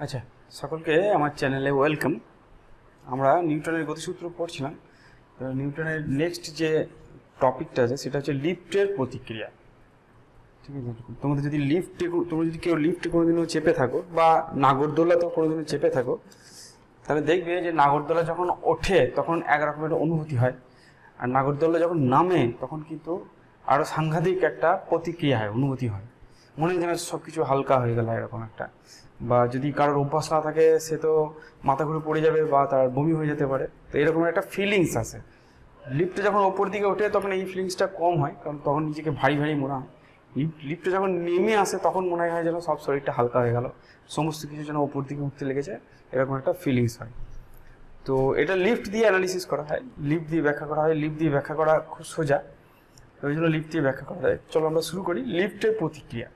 আচ্ছা, সকলকে আমার চ্যানেলে ওয়েলকাম। আমরা নিউটনের গতিসূত্র পড়ছিলাম। তো নিউটনের নেক্সট যে টপিকটা আছে সেটা হচ্ছে লিফটের প্রতিক্রিয়া। ঠিক আছে, তোমরা যদি কেউ লিফটে কোনোদিনও চেপে থাকো বা নাগরদোলাতেও কোনোদিনও চেপে থাকো, তাহলে দেখবে যে নাগরদোলা যখন ওঠে তখন একরকমের অনুভূতি হয়, আর নাগরদোলা যখন নামে তখন কিন্তু আরও সাংঘাতিক একটা প্রতিক্রিয়া হয়, অনুভূতি হয়, মনে হয় যেন সব কিছু হালকা হয়ে গেল এরকম একটা। বা যদি কারোর অভ্যাস না থাকে সে তো মাথা ঘুরে পড়ে যাবে বা তার বমি হয়ে যেতে পারে। তো এরকম একটা ফিলিংস আসে। লিফটে যখন ওপর দিকে ওঠে তখন এই ফিলিংসটা কম হয়, কারণ তখন নিজেকে ভারী ভারী মনে হয়। লিফটে যখন নেমে আসে তখন মনে হয় যেন সব শরীরটা হালকা হয়ে গেল, সমস্ত কিছু যেন ওপর দিকে উঠতে লেগেছে, এরকম একটা ফিলিংস হয়। তো এটা লিফট দিয়ে অ্যানালিসিস করা হয়, লিফট দিয়ে ব্যাখ্যা করা হয়। লিফট দিয়ে ব্যাখ্যা করা খুব সোজা, ওই জন্য লিফট দিয়ে ব্যাখ্যা করা হয়। চলো আমরা শুরু করি লিফটের প্রতিক্রিয়া।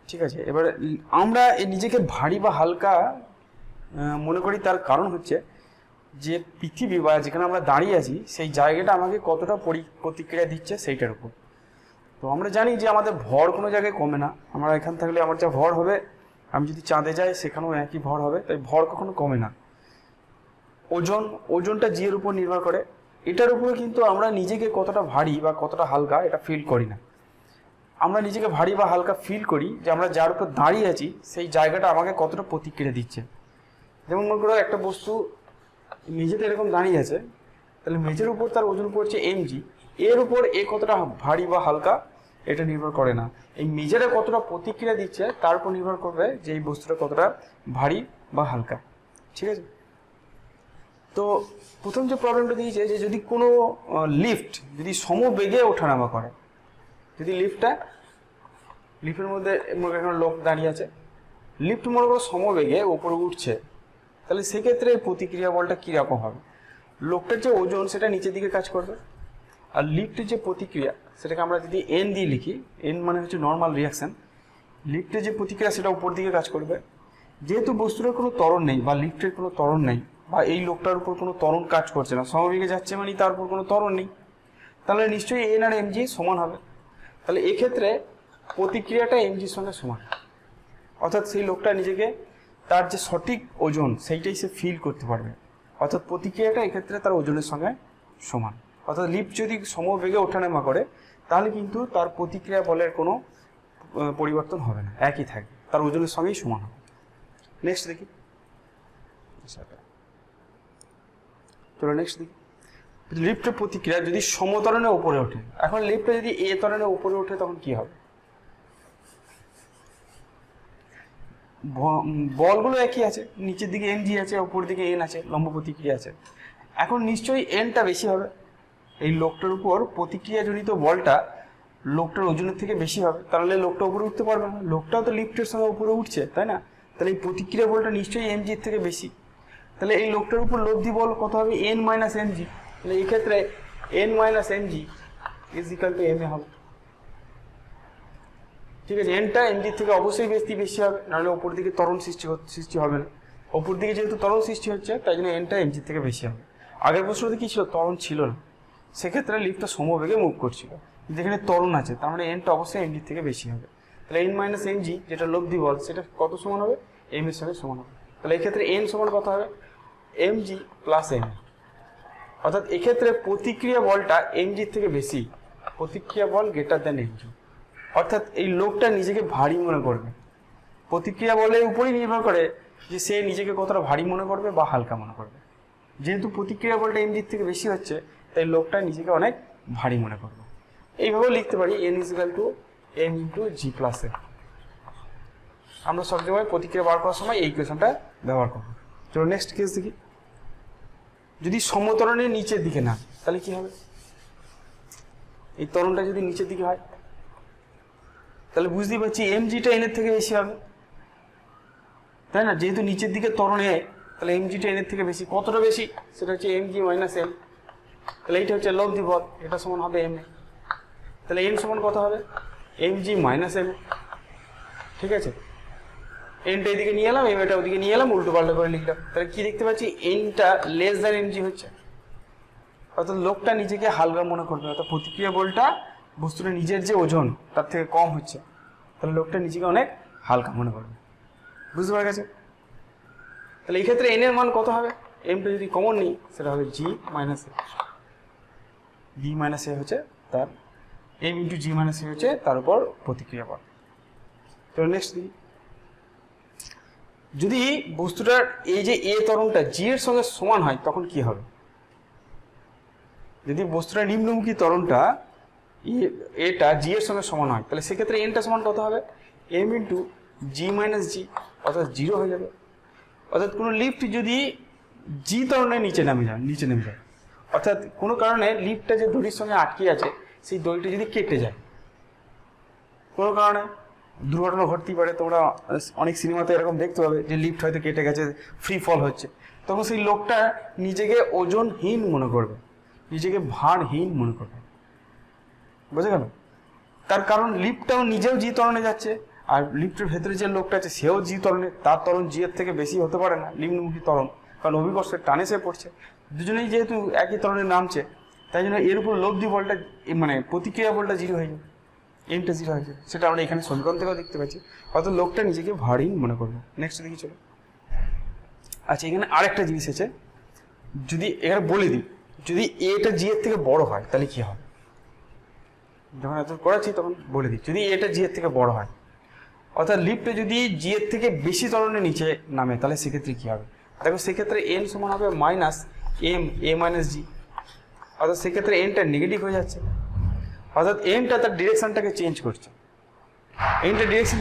ঠিক আছে, এবার আমরা নিজেকে ভারী বা হালকা মনে করি, তার কারণ হচ্ছে যে পৃথিবী বা যেখানে আমরা দাঁড়িয়ে আছি সেই জায়গাটা আমাকে কতটা প্রতিক্রিয়া দিচ্ছে সেইটার উপর। তো আমরা জানি যে আমাদের ভর কোনো জায়গায় কমে না। আমরা এখান থাকলে আমার যা ভর হবে, আমি যদি চাঁদে যাই সেখানেও একই ভর হবে, তাই ভর কখনো কমে না। ওজনটা জি এর উপর নির্ভর করে। এটার উপরে কিন্তু আমরা নিজেকে কতটা ভারী বা কতটা হালকা এটা ফিল করি না। আমরা নিজেকে ভারী বা হালকা ফিল করি যে আমরা যার উপর দাঁড়িয়ে আছি সেই জায়গাটা আমাকে কতটা প্রতিক্রিয়া দিচ্ছে। যেমন মনে করো একটা বস্তু মেঝেতে এরকম দাঁড়িয়ে আছে, তাহলে মেঝের উপর তার ওজন পড়ছে mg, এর উপর এ কতটা ভারী বা হালকা এটা নির্ভর করে না। এই মেঝেটা কতটা প্রতিক্রিয়া দিচ্ছে তার উপর নির্ভর করবে যে এই বস্তুটা কতটা ভারী বা হালকা। ঠিক আছে, তো প্রথম যে প্রবলেমটা দিয়েছে যে যদি কোনো লিফট যদি সমবেগে ওঠানামা করে, যদি লিফটের মধ্যে এখানে লোক দাঁড়িয়ে আছে, লিফট মনে করো সমবেগে ওপরে উঠছে, তাহলে সেক্ষেত্রে প্রতিক্রিয়া বলটা কীরকম হবে? লোকটার যে ওজন সেটা নিচের দিকে কাজ করবে, আর লিফটের যে প্রতিক্রিয়া সেটাকে আমরা যদি এন দিয়ে লিখি, এন মানে হচ্ছে নর্মাল রিয়াকশান, লিফটের যে প্রতিক্রিয়া সেটা উপর দিকে কাজ করবে। যেহেতু বস্তুটার কোনো ত্বরণ নেই বা লিফটের কোনো ত্বরণ নেই বা এই লোকটার উপর কোনো ত্বরণ কাজ করছে না, সমবেগে যাচ্ছে মানে তার উপর কোনো ত্বরণ নেই, তাহলে নিশ্চয়ই এন আর এমজি সমান হবে। তাহলে এক্ষেত্রে প্রতিক্রিয়াটা এমজির সঙ্গে সমান, অর্থাৎ সেই লোকটা নিজেকে তার যে সঠিক ওজন সেইটাই সে ফিল করতে পারবে, অর্থাৎ প্রতিক্রিয়াটা এক্ষেত্রে তার ওজনের সঙ্গে সমান। অর্থাৎ লিফট যদি সমবেগে ওঠানামা করে তাহলে কিন্তু তার প্রতিক্রিয়া বলের কোনো পরিবর্তন হবে না, একই থাকবে, তার ওজনের সঙ্গেই সমান হবে। নেক্সট দেখি, চলো নেক্সট দেখি লিফটের প্রতিক্রিয়া যদি সমতরণের উপরে ওঠে। এখন লিফটে যদি এ তরণের উপরে ওঠে তখন কি হবে? বলগুলো একই আছে, নিচের দিকে এমজি আছে, উপর দিকে এন আছে, লম্ব প্রতিক্রিয়া আছে। এখন নিশ্চয়ই এনটা বেশি হবে, এই লোকটার উপর প্রতিক্রিয়াজনিত বলটা লোকটার ওজনের থেকে বেশি হবে, তাহলে লোকটা উপরে উঠতে পারবে না। লোকটাও তো লিফটের সঙ্গে উপরে উঠছে, তাই না? তাহলে এই প্রতিক্রিয়া বলটা নিশ্চয়ই এমজির থেকে বেশি, তাহলে এই লোকটার উপর লব্ধি বল কত হবে? N minus MG. তাহলে এই ক্ষেত্রে N minus MG is equal to M A হবে। ঠিক আছে, এনটা এমজির থেকে অবশ্যই বেশি হবে, নাহলে ওপর দিকে ত্বরণ সৃষ্টি হবে না। ওপর দিকে যেহেতু ত্বরণ সৃষ্টি হচ্ছে তাই জন্য এনটা এমজির থেকে বেশি হবে। আগের প্রশ্নতে কি ছিল? ত্বরণ ছিল না, সেক্ষেত্রে লিফটটা সমবেগে মুভ করছিল, যেখানে ত্বরণ আছে তার মানে এনটা অবশ্যই এমজির থেকে বেশি হবে। তাহলে এন মাইনাস এমজি যেটা লব্ধি বল সেটা কত সমান হবে? এম এর সঙ্গে সমান হবে। তাহলে এক্ষেত্রে এন সমান কত হবে? M g plus m. অর্থাৎ এক্ষেত্রে প্রতিক্রিয়া বলটা এমজির থেকে বেশি, প্রতিক্রিয়া বল গ্রেটার দ্যান এমজি। অর্থাৎ এই লোকটা নিজেকে ভারী মনে করবে, প্রতিক্রিয়া বলের উপরই নির্ভর করে যে সে নিজেকে কতটা ভারী মনে করবে বা হালকা মনে করবে। যেহেতু প্রতিক্রিয়া বলটা এমজির থেকে বেশি হচ্ছে তাই লোকটা নিজেকে অনেক ভারী মনে করবে। এইভাবেও লিখতে পারি N is equal to M into G plus A. আমরা সবসময় প্রতিক্রিয়া বার করার সময় এই ইকুয়েশনটা ব্যবহার করবো। চলো নেক্সট কেস দেখি। যদি সমতরণের নিচের দিকে না, তাহলে কি হবে? এই ত্বরণটা যদি নিচের দিকে হয় তাহলে বুঝতেই পারছি এমজিটা এনের থেকে বেশি হবে, তাই না? যেহেতু নিচের দিকে ত্বরণ এ, তাহলে এমজিটা এনের থেকে বেশি। কতটা বেশি? সেটা হচ্ছে এমজি মাইনাস এম। তাহলে এইটা হচ্ছে লব্ধি বল, এটা সমান হবে এম এ। তাহলে এন সমান কত হবে? M g minus m. ঠিক আছে, এনটা এদিকে নিয়ে এলাম, এম এটা ওদিকে নিয়ে এলাম, উল্টো পাল্টা করে লিখলাম। তাহলে কি দেখতে পাচ্ছি? এনটা লেস দ্যান এমজি হচ্ছে, অর্থাৎ লোকটা নিজেকে হালকা মনে করবে, অর্থাৎ প্রতিক্রিয়া বলটা বস্তুটা নিজের যে ওজন তার থেকে কম হচ্ছে, তাহলে লোকটা নিজেকে অনেক হালকা মনে করবে। বুঝতে পারা গেছে? তাহলে এই ক্ষেত্রে এন এর মান কত হবে? এমটা যদি কমন নিই সেটা হবে জি মাইনাস এ। জি মাইনাস এ হচ্ছে তার এম ইন্টু জি মাইনাস এ হচ্ছে তার উপর প্রতিক্রিয়া বল। তো নেক্সট দিই, যদি বস্তুটার এই যে এ ত্বরণটা জি এর সঙ্গে সমান হয় তখন কি হবে? যদি বস্তুটার নিম্নমুখী ত্বরণটা এটা জি এর সঙ্গে সমান হয় তাহলে সেক্ষেত্রে এনটা সমান কত হবে? এম ইন্টু জি মাইনাস জি, অর্থাৎ 0 হয়ে যাবে। অর্থাৎ কোনো লিফট যদি জি ত্বরণের নিচে নেমে যায় অর্থাৎ কোনো কারণে লিফটটা যে দড়ির সঙ্গে আটকে আছে সেই দড়িটা যদি কেটে যায়, কোনো কারণে দুর্ঘটনা ঘটতেই পারে, তোমরা অনেক সিনেমাতে এরকম দেখতে পাবে যে লিফট হয়তো কেটে গেছে, ফ্রি ফল হচ্ছে, তখন সেই লোকটা নিজেকে ওজনহীন মনে করবে, নিজেকে ভারহীন মনে করবে। বুঝে গেল? তার কারণ লিফটটাও নিজেও জি ত্বরণে যাচ্ছে, আর লিফটের ভেতরে যে লোকটা আছে সেও জি ত্বরণে, তার ত্বরণ জি এর থেকে বেশি হতে পারে না, নিম্নমুখী ত্বরণ, কারণ অভিকর্ষের টানে সে পড়ছে, দুজনেই যেহেতু একই ত্বরণে নামছে, তাই জন্য এর উপর লব্ধি বলটা মানে প্রতিক্রিয়া বলটা 0 হয়ে যাবে, এনটা 0 হয়ে যাবে। সেটা আমরা এখানে সমীকরণ থেকেও দেখতে পাচ্ছি, হয়তো লোকটা নিজেকে ভারহীন মনে করবে। নেক্সট দেখি চলো। আচ্ছা, এখানে আরেকটা জিনিস আছে, যদি এখানে বলে দিই যদি এটা জি এর থেকে বড় হয় তাহলে কি হবে? যখন এত করাচ্ছি তখন বলে দিই, যদি এটা জি এর থেকে বড় হয় অর্থাৎ লিফটে যদি জি এর থেকে বেশি ত্বরণের নিচে নামে তাহলে সেক্ষেত্রে কী হবে? দেখো সেক্ষেত্রে এন সমান হবে মাইনাস এম এ মাইনাস জি, অর্থাৎ সেক্ষেত্রে এনটা নেগেটিভ হয়ে যাচ্ছে, অর্থাৎ এনটা তার ডিরেকশনটাকে চেঞ্জ করছে। এনটা ডিরেকশন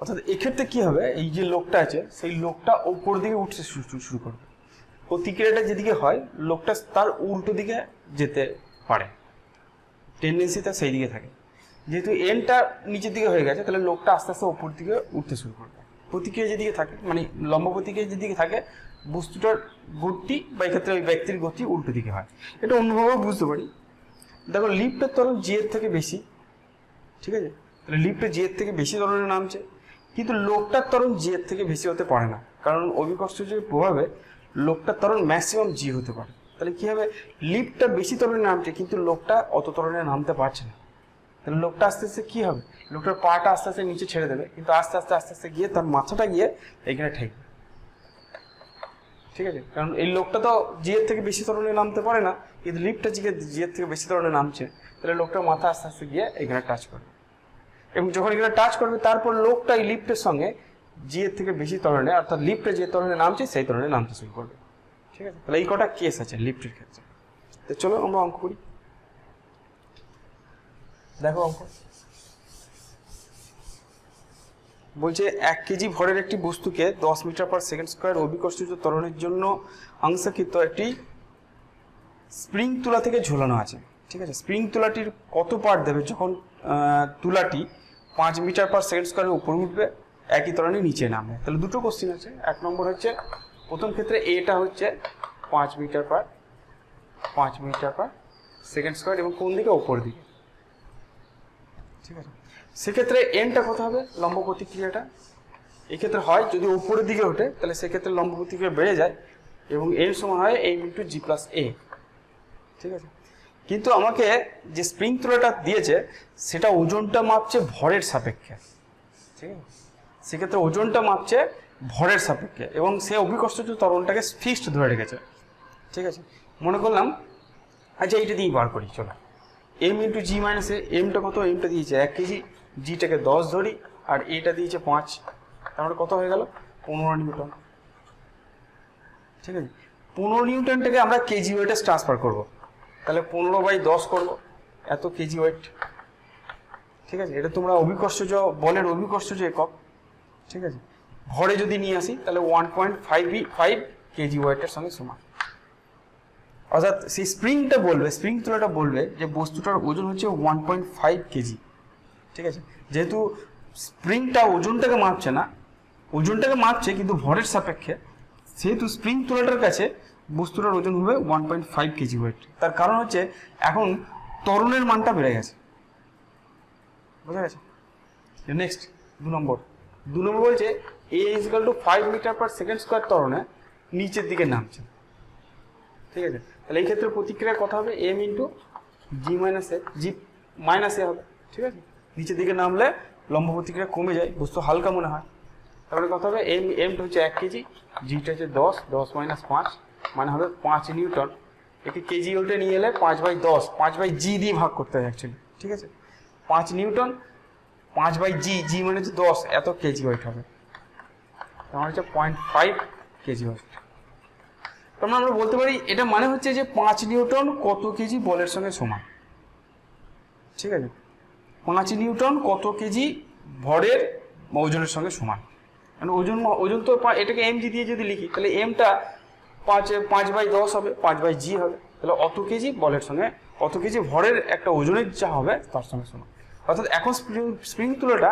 অর্থাৎ এক্ষেত্রে কি হবে, এই যে লোকটা আছে সেই লোকটা ওপর দিকে উঠতে শুরু করবে, প্রতিক্রিয়াটা যেদিকে হয় লোকটা তার উল্টো দিকে যেতে পারে, টেন্ডেন্সি তার সেই দিকে থাকে। যেহেতু এনটা নিচের দিকে হয়ে গেছে তাহলে লোকটা আস্তে আস্তে ওপর দিকে উঠতে শুরু করবে। প্রতিক্রিয়া যেদিকে থাকে মানে লম্ব প্রতিক্রিয়া যেদিকে থাকে বস্তুটার গতি বা এক্ষেত্রে ওই ব্যক্তির গতি উল্টো দিকে হয়। এটা অন্যভাবেও বুঝতে পারি। দেখো লিফটের ত্বরণ জি এর থেকে বেশি, ঠিক আছে, তাহলে লিফটে জি এর থেকে বেশি ত্বরণে নামছে, কিন্তু লোকটার ত্বরণ জি এর থেকে বেশি হতে পারে না, কারণ অভিকর্ষের প্রভাবে লোকটার ত্বরণ ম্যাক্সিমাম জি হতে পারে। তাহলে কি হবে, লিফটটা বেশি ত্বরণে নামছে কিন্তু লোকটা অত ত্বরণে নামতে পারছে না, তাহলে লোকটা আস্তে আস্তে কি হবে, লোকটার পাটা আস্তে আস্তে নিচে ছেড়ে দেবে, কিন্তু আস্তে আস্তে আস্তে আস্তে গিয়ে তার মাথাটা গিয়ে এখানে ঠেকবে, ঠিক আছে, কারণ এই লোকটা তো জি এর থেকে বেশি ত্বরণে নামতে পারে না, কিন্তু লিফটটা জি এর থেকে বেশি ত্বরণে নামছে, তাহলে লোকটার মাথা আস্তে আস্তে গিয়ে এখানে টাচ করবে, এবং যখন এখানে টাচ করবে তারপর লোকটা এই লিফটের সঙ্গে জি এর থেকে বেশি ত্বরণে, অর্থাৎ লিফটে যে ত্বরণে নামছে সেই ত্বরণে নামতে শুরু করবে। ঠিক আছে, তাহলে এই কটা কেস আছে লিফটের ক্ষেত্রে। তো চলো আমরা অঙ্ক করি। দেখো অঙ্ক বলছে 1 কেজি ভরের একটি বস্তুকে 10 মিটার পার সেকেন্ড স্কোয়ার অভিকর্ষজ ত্বরণের জন্য অংশাকৃত একটি স্প্রিং তুলা থেকে ঝোলানো আছে। ঠিক আছে, স্প্রিং তুলাটির কত পার্ট দেবে যখন তুলাটি 5 মিটার পার সেকেন্ড স্কোয়ারের উপরে উঠবে, একই ত্বরণে নিচে নামবে? তাহলে দুটো কোশ্চেন আছে। 1 নম্বর হচ্ছে প্রথম ক্ষেত্রে এটা হচ্ছে 5 মিটার পার সেকেন্ড স্কোয়ার এবং কোন দিকে? ওপর দিকে। ঠিক আছে, সেক্ষেত্রে এনটা কত হবে? লম্ব প্রতিক্রিয়াটা এক্ষেত্রে হয় যদি উপরের দিকে ওঠে তাহলে সেক্ষেত্রে লম্ব প্রতিক্রিয়া বেড়ে যায় এবং এর সমান হয় এম ইন্টু জি প্লাস এ। ঠিক আছে, কিন্তু আমাকে যে স্প্রিং তুলাটা দিয়েছে সেটা ওজনটা মাপছে ভরের সাপেক্ষে। ঠিক আছে, সেক্ষেত্রে ওজনটা মাপছে ভরের সাপেক্ষে এবং সে অভিকর্ষজ ত্বরণটাকে ফিক্সড ধরে রেখেছে। ঠিক আছে, মনে করলাম আচ্ছা এইটা দিয়ে বার করি, চলো। এম ইন্টু জি মাইনাস এ, এমটা কত? এমটা দিয়েছে 1 কেজি, জিটাকে 10 ধরি আর এটা দিয়েছে 5, তারপরে কত হয়ে গেল? 15 নিউটন। ঠিক আছে, 15 নিউটনটাকে আমরা কেজি ওয়েটে ট্রান্সফার করব, তাহলে 15/10 করব, এত কেজি ওয়েট। ঠিক আছে, এটা তোমরা অভিকর্ষজ বলের অভিকর্ষজ একক। ঠিক আছে, ভরে যদি নিয়ে আসি তাহলে 1.5 কেজি ওয়েটের সঙ্গে সমান। অর্থাৎ সেই স্প্রিংটা বলবে, স্প্রিং তুলাটা বলবে যে বস্তুটার ওজন হচ্ছে 1.5 কেজি। ঠিক আছে, যেহেতু স্প্রিংটা ওজনটাকে মাপছে না, ওজনটাকে মাপছে কিন্তু ভরের সাপেক্ষে, সেহেতু স্প্রিং তুলাটার কাছে বস্তুটার ওজন হবে 1.5 কেজি ওয়েট। তার কারণ হচ্ছে এখন ত্বরণের মানটা বেড়ে গেছে। বোঝা গেছে? নেক্সট 2 নম্বর বলছে A equal to 5 metre per second square ত্বরণে নিচের দিকে নামছে। ঠিক আছে, তাহলে এই ক্ষেত্রে প্রতিক্রিয়া কথা হবে M into G minus A হবে। ঠিক আছে, নিচের দিকে নামলে লম্ব প্রতিক্রিয়া কমে যায়, বস্তু হালকা মনে হয়। তারপরে কথা হবে এমটা হচ্ছে 1 কেজি, জিটা হচ্ছে 10 মাইনাস 5 মানে হবে 5 নিউটন। একে কেজি ওয়েটে নিয়ে এলে 5/10, 5/জি দিয়ে ভাগ করতে হয় অ্যাকচুয়ালি। ঠিক আছে, 5 নিউটন 5/জি, জি মানে হচ্ছে 10, এত কেজি ওয়েট হবে, তার মানে হচ্ছে 0.5 কেজি ওয়েট। তার মানে আমরা বলতে পারি এটা মানে হচ্ছে যে 5 নিউটন কত কেজি বলের সঙ্গে সমান। ঠিক আছে, 5 নিউটন কত কেজি ভরের ওজনের সঙ্গে সমান। মানে ওজন তো এটাকে এমজি দিয়ে যদি লিখি তাহলে এমটা 5/10 হবে, 5/জি হবে, তাহলে অত কেজি বলের সঙ্গে, অত কেজি ভরের একটা ওজনের যা হবে তার সঙ্গে সমান। অর্থাৎ এখন স্প্রিং তুলাটা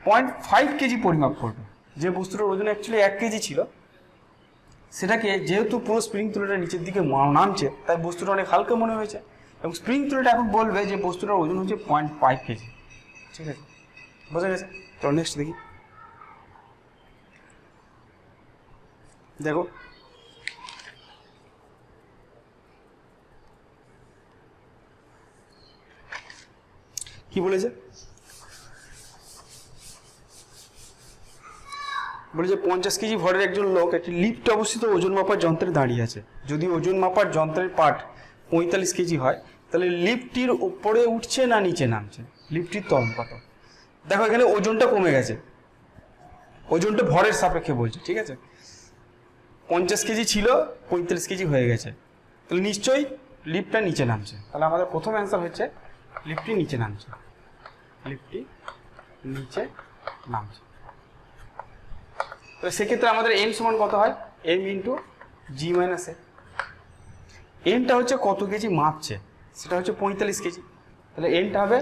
0.5 কেজি পরিমাপ করবে। যে বস্তুটার ওজন অ্যাকচুয়ালি 1 কেজি ছিল, সেটাকে যেহেতু পুরো স্প্রিং তুলাটা নিচের দিকে নামছে তাই বস্তুটা অনেক হালকা মনে হয়েছে এবং স্প্রিং তুলাটা এখন বলবে যে বস্তুটার ওজন হচ্ছে 0.5 কেজি। ঠিক আছে, বোঝা গেছে? চলো নেক্সট দেখি। দেখো কি বলেছে, বলেছে 50 কেজি ভরের একজন লোক একটি লিফট অবস্থিত ওজন মাপার যন্ত্রে দাঁড়িয়ে আছে। যদি ওজন মাপার যন্ত্রের পার্ট 45 কেজি হয় তাহলে লিফটটির উপরে উঠছে না নিচে নামছে? লিফটটির ত্বরণ কত? দেখো এখানে ওজনটা কমে গেছে, ওজনটা ভরের সাপেক্ষে বলছে। ঠিক আছে, 50 কেজি ছিল 45 কেজি হয়ে গেছে, তাহলে নিশ্চয়ই লিফটটা নিচে নামছে। তাহলে আমাদের প্রথম অ্যান্সার হচ্ছে লিফটটি নিচে নামছে, লিফটটি নিচে নামছে। তো সেক্ষেত্রে আমাদের এম সমান কত হয়? এম ইন্টু জি মাইনাস এ। এমটা হচ্ছে কত কেজি মাপছে, সেটা হচ্ছে 45 কেজি, তাহলে এনটা হবে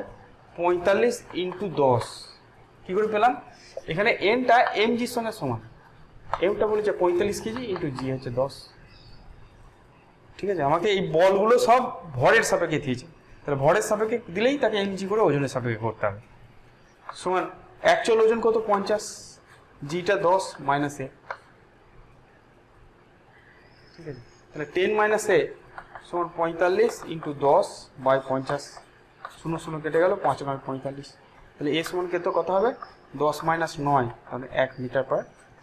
45 ইন্টু 10। কী করে পেলাম? এখানে এনটা এম জির সঙ্গে সমান, এমটা বলেছে 45 কেজি ইন্টু জি হচ্ছে 10। ঠিক আছে, আমাকে এই বলগুলো সব ভরের সাপেক্ষে দিয়েছে, তাহলে ভরের সাপেক্ষে দিলেই তাকে এম জি করে ওজনের সাপেক্ষে করতে হবে। সমান অ্যাকচুয়াল ওজন কত? 50, জিটা 10 মাইনাস এ। ঠিক আছে, তাহলে 10 মাইনাস এ সমান 45 ইন্টু 10/50, 0 কেটে গেল, 5 9 45, তাহলে এ সমান কত হবে? 10 মাইনাস 9, তাহলে 1 মিটার পার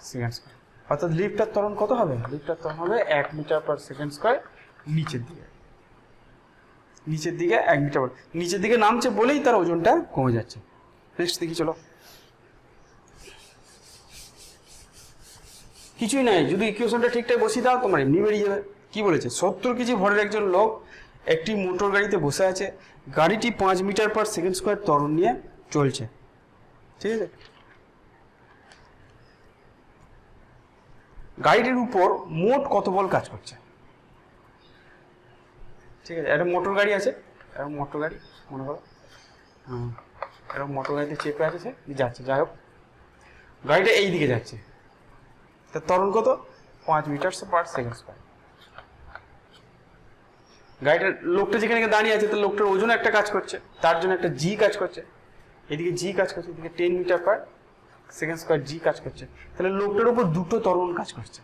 সেকেন্ড স্কোয়ার। অর্থাৎ লিফটার ত্বরণ কত হবে? লিফটার ত্বরণ হবে 1 মিটার পার সেকেন্ড স্কোয়ার নিচের দিকে, নিচের দিকে 1 মিটার পার, নিচের দিকে নামছে বলেই তার ওজনটা কমে যাচ্ছে। নেক্সট দেখি চলো। কিছুই নাই, যদি ইকুয়েশনটা ঠিকঠাক বসিয়ে দাও তোমার এমনি বেরিয়ে যাবে। কি বলেছে, 70 কেজি ভরের একজন লোক একটি মোটর গাড়িতে বসে আছে, গাড়িটি 5 মিটার পার সেকেন্ড স্কোয়ার ত্বরণ নিয়ে চলছে, ঠিক আছে। গাড়িটির উপর মোট কত বল কাজ করছে, ঠিক আছে। একটা মোটর গাড়ি আছে, এরকম মোটর গাড়ি মনে করো, এরকম মোটর গাড়িতে চেপে আছে, সে যাচ্ছে, যাই হোক গাড়িটা এই দিকে যাচ্ছে, তার ত্বরণ কত, 5 মিটার পার সেকেন্ড স্কোয়ার। গাড়িটার লোকটা যেখানে দাঁড়িয়ে আছে তার লোকটার ওজন একটা কাজ করছে, তার জন্য একটা জি কাজ করছে, এদিকে জি কাজ করছে, এদিকে 10 মিটার পার সেকেন্ড স্কোয়ার জি কাজ করছে। তাহলে লোকটার উপর দুটো ত্বরণ কাজ করছে,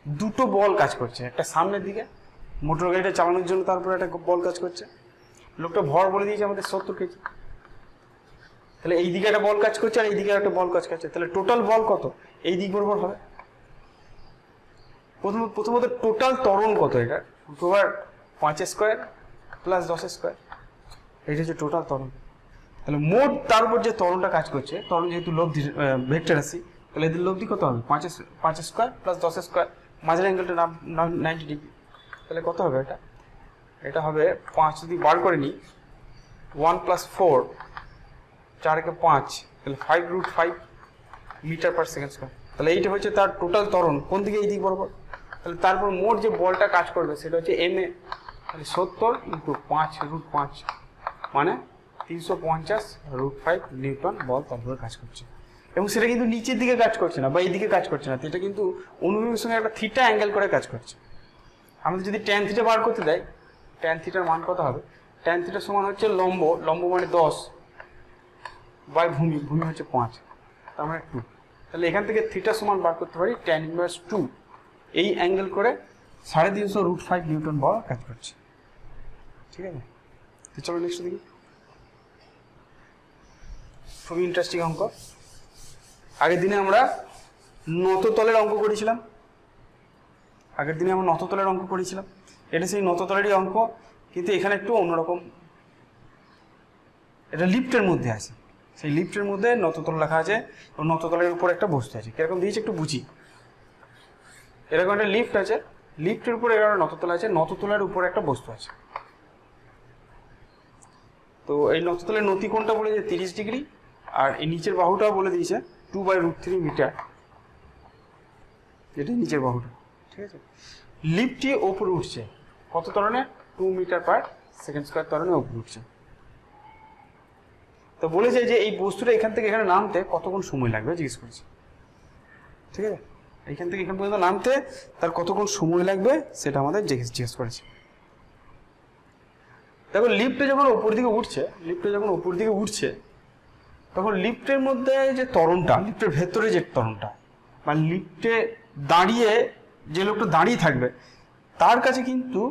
দুটো বল কাজ করছে, একটা সামনের দিকে মোটর গাড়িটা চালানোর জন্য, তারপরে একটা বল কাজ করছে। লোকটা ভর বলে দিয়েছে আমাদের 70 কেজি, তাহলে এই দিকে একটা বল কাজ করছে আর এই দিকে একটা বল কাজ করছে, তাহলে টোটাল বল কত এই দিক বরাবর হবে। প্রথমত টোটাল ত্বরণ কত, এটা প্রবার 5 স্কোয়ার প্লাস 10 স্কোয়ার, এটা হচ্ছে টোটাল ত্বরণ। তাহলে মোট তার উপর যে ত্বরণটা কাজ করছে, ত্বরণ যেহেতু লব্ধি ভেক্টর রাশি, তাহলে এদের লব্ধি কত হবে, 5 স্কোয়ার প্লাস 10 স্কোয়ার, মাঝের অ্যাঙ্গেলটা 90 ডিগ্রি, তাহলে কত হবে এটা, এটা হবে 5 যদি বার করে নিই, 1 + 4 4 × 5, তাহলে 5√5 মিটার পার সেকেন্ড স্কোয়ার। তাহলে এইটা হচ্ছে তার টোটাল ত্বরণ, কোন দিকে এই দিক বরাবর। তাহলে তারপর মোট যে বলটা কাজ করবে সেটা হচ্ছে এম এ, তাহলে 70 × 5√5 মানে 350√5 নিউটন বল তার উপরে কাজ করছে। এবং সেটা কিন্তু নিচের দিকে কাজ করছে না বা এই দিকে কাজ করছে না, এটা কিন্তু অনুভূমিক সঙ্গে একটা থিটা অ্যাঙ্গেল করে কাজ করছে। আমাদের যদি ট্যান থিটা বার করতে দেয়, ট্যান থিটার মান কত হবে, ট্যান থিটার সমান হচ্ছে লম্ব, লম্ব মানে 10 বাই ভূমি, ভূমি হচ্ছে 5, তার মানে 2। তাহলে এখান থেকে থিটা সমান বার করতে পারি tan ইনভার্স 2, এই অ্যাঙ্গেল করে 350√5 নিউটন বল কাজ করছে, ঠিক আছে। তো চলো নেক্সট দেখি, খুবই ইন্টারেস্টিং অঙ্ক। আগের দিনে আমরা নততলের অঙ্ক করেছিলাম, এটা সেই নততলেরই অঙ্ক, কিন্তু এখানে একটু অন্যরকম, এটা লিফটের মধ্যে আছে, সেই লিফটের মধ্যে নততল লেখা আছে এবং নততলের উপর একটা বস্তু আছে। কিরকম দিয়েছে একটু বুঝি, এরকম একটা লিফট আছে, লিফটের উপরে এরকম নততল আছে, নততলের উপরে একটা বস্তু আছে। তো এই নততলের নতি কোণটা বলে যে 30 ডিগ্রি, আর এই নিচের বাহুটাও বলে দিয়েছে 2/√3 মিটার, এটা নিচের বাহুটা, ঠিক আছে। লিফটটি ওপরে উঠছে কত ত্বরণে, 2 মিটার পার সেকেন্ড স্কোয়ার ত্বরণে ওপরে উঠছে। তো বলেছে যে এই বস্তুটা এখান থেকে এখানে নামতে কতক্ষণ সময় লাগবে জিজ্ঞেস করেছে, ঠিক আছে। এখান থেকে এখান পর্যন্ত নামতে তার কতক্ষণ সময় লাগবে সেটা আমাদের জিজ্ঞেস করেছে। দেখো লিফটে যখন উপর দিকে উঠছে, তখন লিফটের মধ্যে যে ত্বরণটা, লিফটের ভেতরে যে ত্বরণটা, বা লিফটে দাঁড়িয়ে যে লোকটা দাঁড়িয়ে থাকবে তার কাছে কিন্তু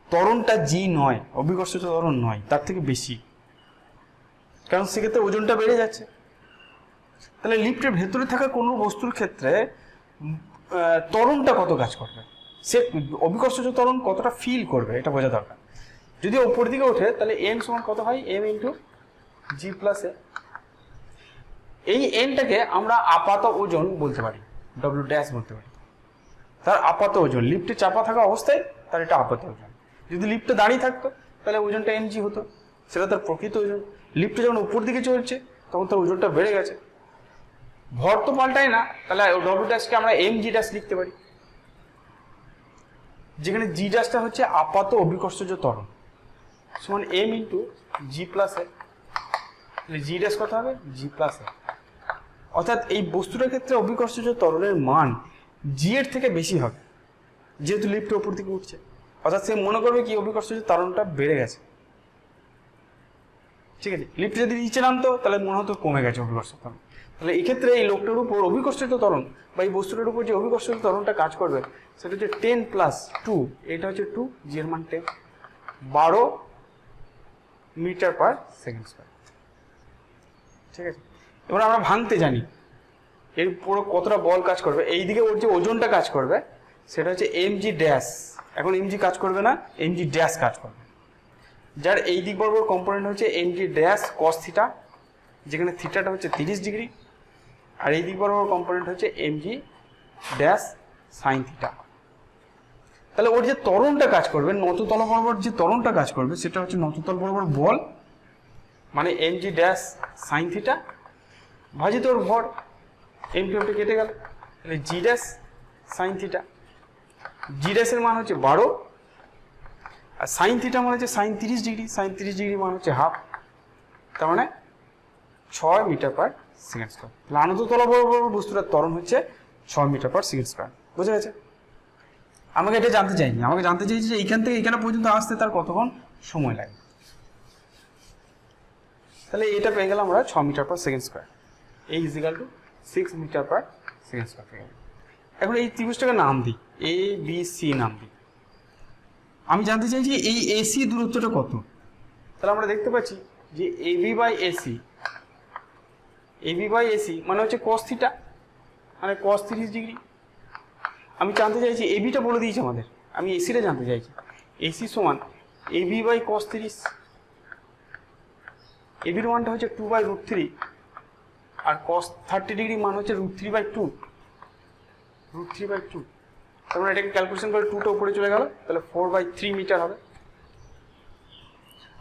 ত্বরণটা জি নয়, অভিকর্ষজ ত্বরণ নয়, তার থেকে বেশি, কারণ সেক্ষেত্রে ওজনটা বেড়ে যাচ্ছে। তাহলে লিফটের ভেতরে থাকা কোনো বস্তুর ক্ষেত্রে ত্বরণটা কত কাজ করবে, সে অভিকর্ষজ ত্বরণ কতটা ফিল করবে এটা বোঝা দরকার। যদি ওপর দিকে ওঠে তাহলে এন সমান কত হয়, m × g + a। এই এনটাকে আমরা আপাত ওজন বলতে পারি, W' বলতে পারি, তার আপাত ওজন। লিফটে চাপা থাকা অবস্থায় তার এটা আপাত ওজন। যদি লিফটে দাঁড়িয়ে থাকতো তাহলে ওজনটা mg হতো, সেটা তার প্রকৃত ওজন। লিফটে যখন উপর দিকে চলছে তখন তার ওজনটা বেড়ে গেছে, ভর তো পাল্টায় না, তাহলে W' আমরা mg' লিখতে পারি, যেখানে g' হচ্ছে আপাত অভিকর্ষজ ত্বরণ, সমান m × g + a। তাহলে g' কত হবে, g + a। অর্থাৎ এই বস্তুটার ক্ষেত্রে অভিকর্ষজ ত্বরণের মান g এর থেকে বেশি হবে, যেহেতু লিফটের উপর দিকে উঠছে। অর্থাৎ সে মনে করবে কি অভিকর্ষজ ত্বরণটা বেড়ে গেছে, ঠিক আছে। লিফট যদি নিচে নামতো তাহলে মনে হতো কমে গেছে অভিকর্ষজ ত্বরণ। তাহলে এক্ষেত্রে এই লোকটার উপর অভিকর্ষজ ত্বরণ বা এই বস্তুটার উপর যে অভিকর্ষজ ত্বরণটা কাজ করবে সেটা হচ্ছে 10 + 2, এটা হচ্ছে 2, g এর মান 10, 12 মিটার পার সেকেন্ড স্কোয়ার, ঠিক আছে। এবার আমরা ভাঙতে জানি এর পুরো কতটা বল কাজ করবে। এইদিকে ওর যে ওজনটা কাজ করবে সেটা হচ্ছে mg', এখন mg কাজ করবে না, mg' কাজ করবে, যার এই দিক বরাবর কম্পোনেন্ট হচ্ছে mg' cos θ, যেখানে থিটাটা হচ্ছে 30 ডিগ্রি, আর এই দিক বরাবর কম্পোনেন্ট হচ্ছে mg ড্যাশ সাইন থিটা। তাহলে ওর যে ত্বরণটা কাজ করবে, নততল বরাবর যে ত্বরণটা কাজ করবে সেটা হচ্ছে নততল বরাবর বল মানে m g dash sine theta ভাজিত ওর ভর, এম টু কেটে গেল, তাহলে g dash sine theta. G ড্যাশের মান হচ্ছে 12 আর সাইন থিটা মানে হচ্ছে সাইন 30 ডিগ্রি, সাইন 30 ডিগ্রি মান হচ্ছে হাফ, তার মানে 6 মিটার পার সেকেন্ড স্কোয়ার। আনত তলা বরাবর বস্তুটার ত্বরণ হচ্ছে 6 মিটার পার সেকেন্ড স্কোয়ার। বোঝা গেছে? আমাকে এটা জানতে চাইনি, আমাকে জানতে চাইছি যে এইখান থেকে এখানে পর্যন্ত আসতে তার কতক্ষণ সময় লাগে। তাহলে এটা পেয়ে গেলাম আমরা 6 মিটার পার সেকেন্ড স্কোয়ার, এই equal to 6 metre per second square পেয়ে গেলাম। এখন এই ত্রিভুজটাকে নাম দিই, এ বি সি নাম দিই। আমি জানতে চাইছি এই এসি দূরত্বটা কত। তাহলে আমরা দেখতে পাচ্ছি যে A B by A C, A B by A C মানে হচ্ছে cos থিটা, মানে cos 30 ডিগ্রি। আমি জানতে চাইছি এবিটা বলে দিয়েছি আমাদের, আমি এসিটা জানতে চাইছি। এসি সমান এবি বাই cos 30, এবির মানটা হচ্ছে 2 বাই √3 আর cos 30 ডিগ্রি মান হচ্ছে √3 বাই 2, √3 বাই 2। তারপরে এটাকে ক্যালকুলেশন করে 2টা উপরে চলে গেল, তাহলে 4 বাই 3 মিটার হবে।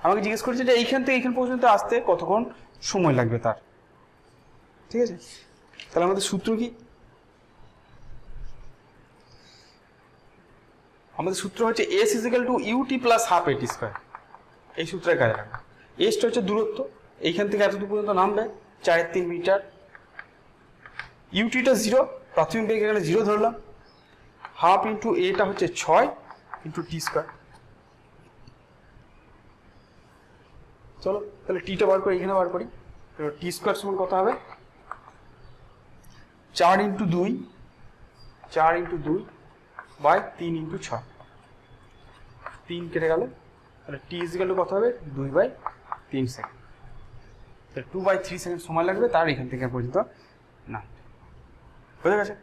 আমাকে জিজ্ঞেস করেছে যে এইখান থেকে এইখান পর্যন্ত আসতে কতক্ষণ সময় লাগবে তার। ঠিক আছে, তাহলে আমাদের সূত্র কি? আমাদের সূত্র হচ্ছে s equal to u t plus half a t square. এই সূত্রের কাজে লাগবে। এসটা হচ্ছে দূরত্ব, এইখান থেকে এতদূর পর্যন্ত নামবে 4.3 মিটার। ইউটিটা 0, প্রাথমিক বেগ এখানে 0 ধরলাম, হাফ ইন্টু এটা হচ্ছে 6 ইন্টু টি স্কোয়ার। চলো তাহলে টিটা বার করি, এখানে বার করি। টি স্কোয়ার সমান কত হবে? 4 ইন্টু 2, 4 ইন্টু 2 বাই 3 ইন্টু 6, 3 কেটে গেল, তাহলে টি ইজিক্যাল টু কত হবে? 2 বাই 3 সেকেন্ড। তাহলে 2 বাই 3 সেকেন্ড সময় লাগবে তার এখান থেকে পর্যন্ত না। বোঝা গেছে?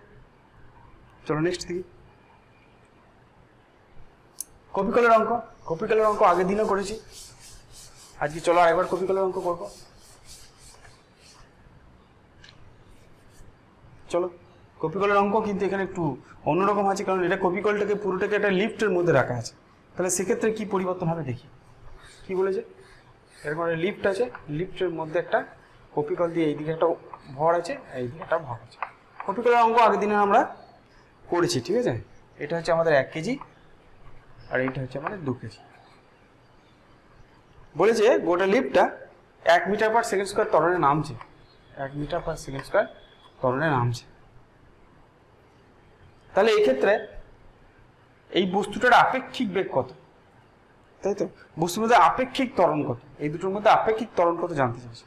চলো নেক্সট দেখি। কপিকলের অঙ্ক, কপিকলের অঙ্ক আগের দিনও করেছি, আজকে চলো আরেকবার কপিকলের অঙ্ক করবো। চলো কপিকলের অঙ্ক কিন্তু এখানে একটু অন্যরকম আছে, কারণ এটা কপিকলটাকে পুরোটাকে একটা লিফটের মধ্যে রাখা আছে। তাহলে সেক্ষেত্রে কি পরিবর্তন হবে দেখি। কি বলেছে? এরকম একটা লিফট আছে, লিফটের মধ্যে একটা কপিকল দিয়ে এইদিকে একটা ভর আছে, এইদিকে একটা ভর আছে। কপিকলের অঙ্ক আগের দিনে আমরা করেছি, ঠিক আছে? এটা হচ্ছে আমাদের 1 কেজি আর এইটা হচ্ছে আমাদের 2 কেজি। বলেছে গোটা লিফটটা 1 মিটার পার সেকেন্ড স্কোয়ার ত্বরণে নামছে, 1 মিটার পার সেকেন্ড স্কোয়ার ত্বরণে নামছে। তাহলে এই ক্ষেত্রে এই বস্তুটার আপেক্ষিক বেগ কত, তাই তো? বস্তুর মধ্যে আপেক্ষিক ত্বরণ কত, এই দুটোর মধ্যে আপেক্ষিক ত্বরণ কত জানতে চাইছে।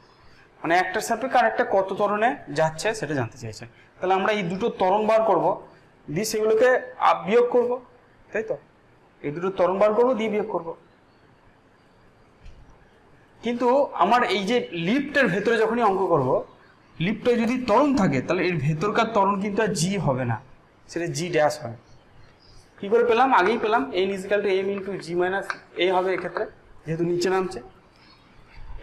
মানে একটার সাপেক্ষে আর একটা কত ত্বরণে যাচ্ছে সেটা জানতে চাইছে। তাহলে আমরা এই দুটো ত্বরণ বার করবো, দিয়ে সেগুলোকে বিয়োগ করব, তাই তো? এই দুটো ত্বরণ বার করবো, দিয়ে বিয়োগ করব। কিন্তু আমার এই যে লিফটের ভেতরে যখনই অঙ্ক করব, লিফটে যদি ত্বরণ থাকে তাহলে এর ভেতরকার ত্বরণ কিন্তু আর জি হবে না, সেটা জি ড্যাশ হবে। কি করে পেলাম? আগেই পেলাম, N is equal to M into G minus A হবে এক্ষেত্রে, যেহেতু নিচে নামছে।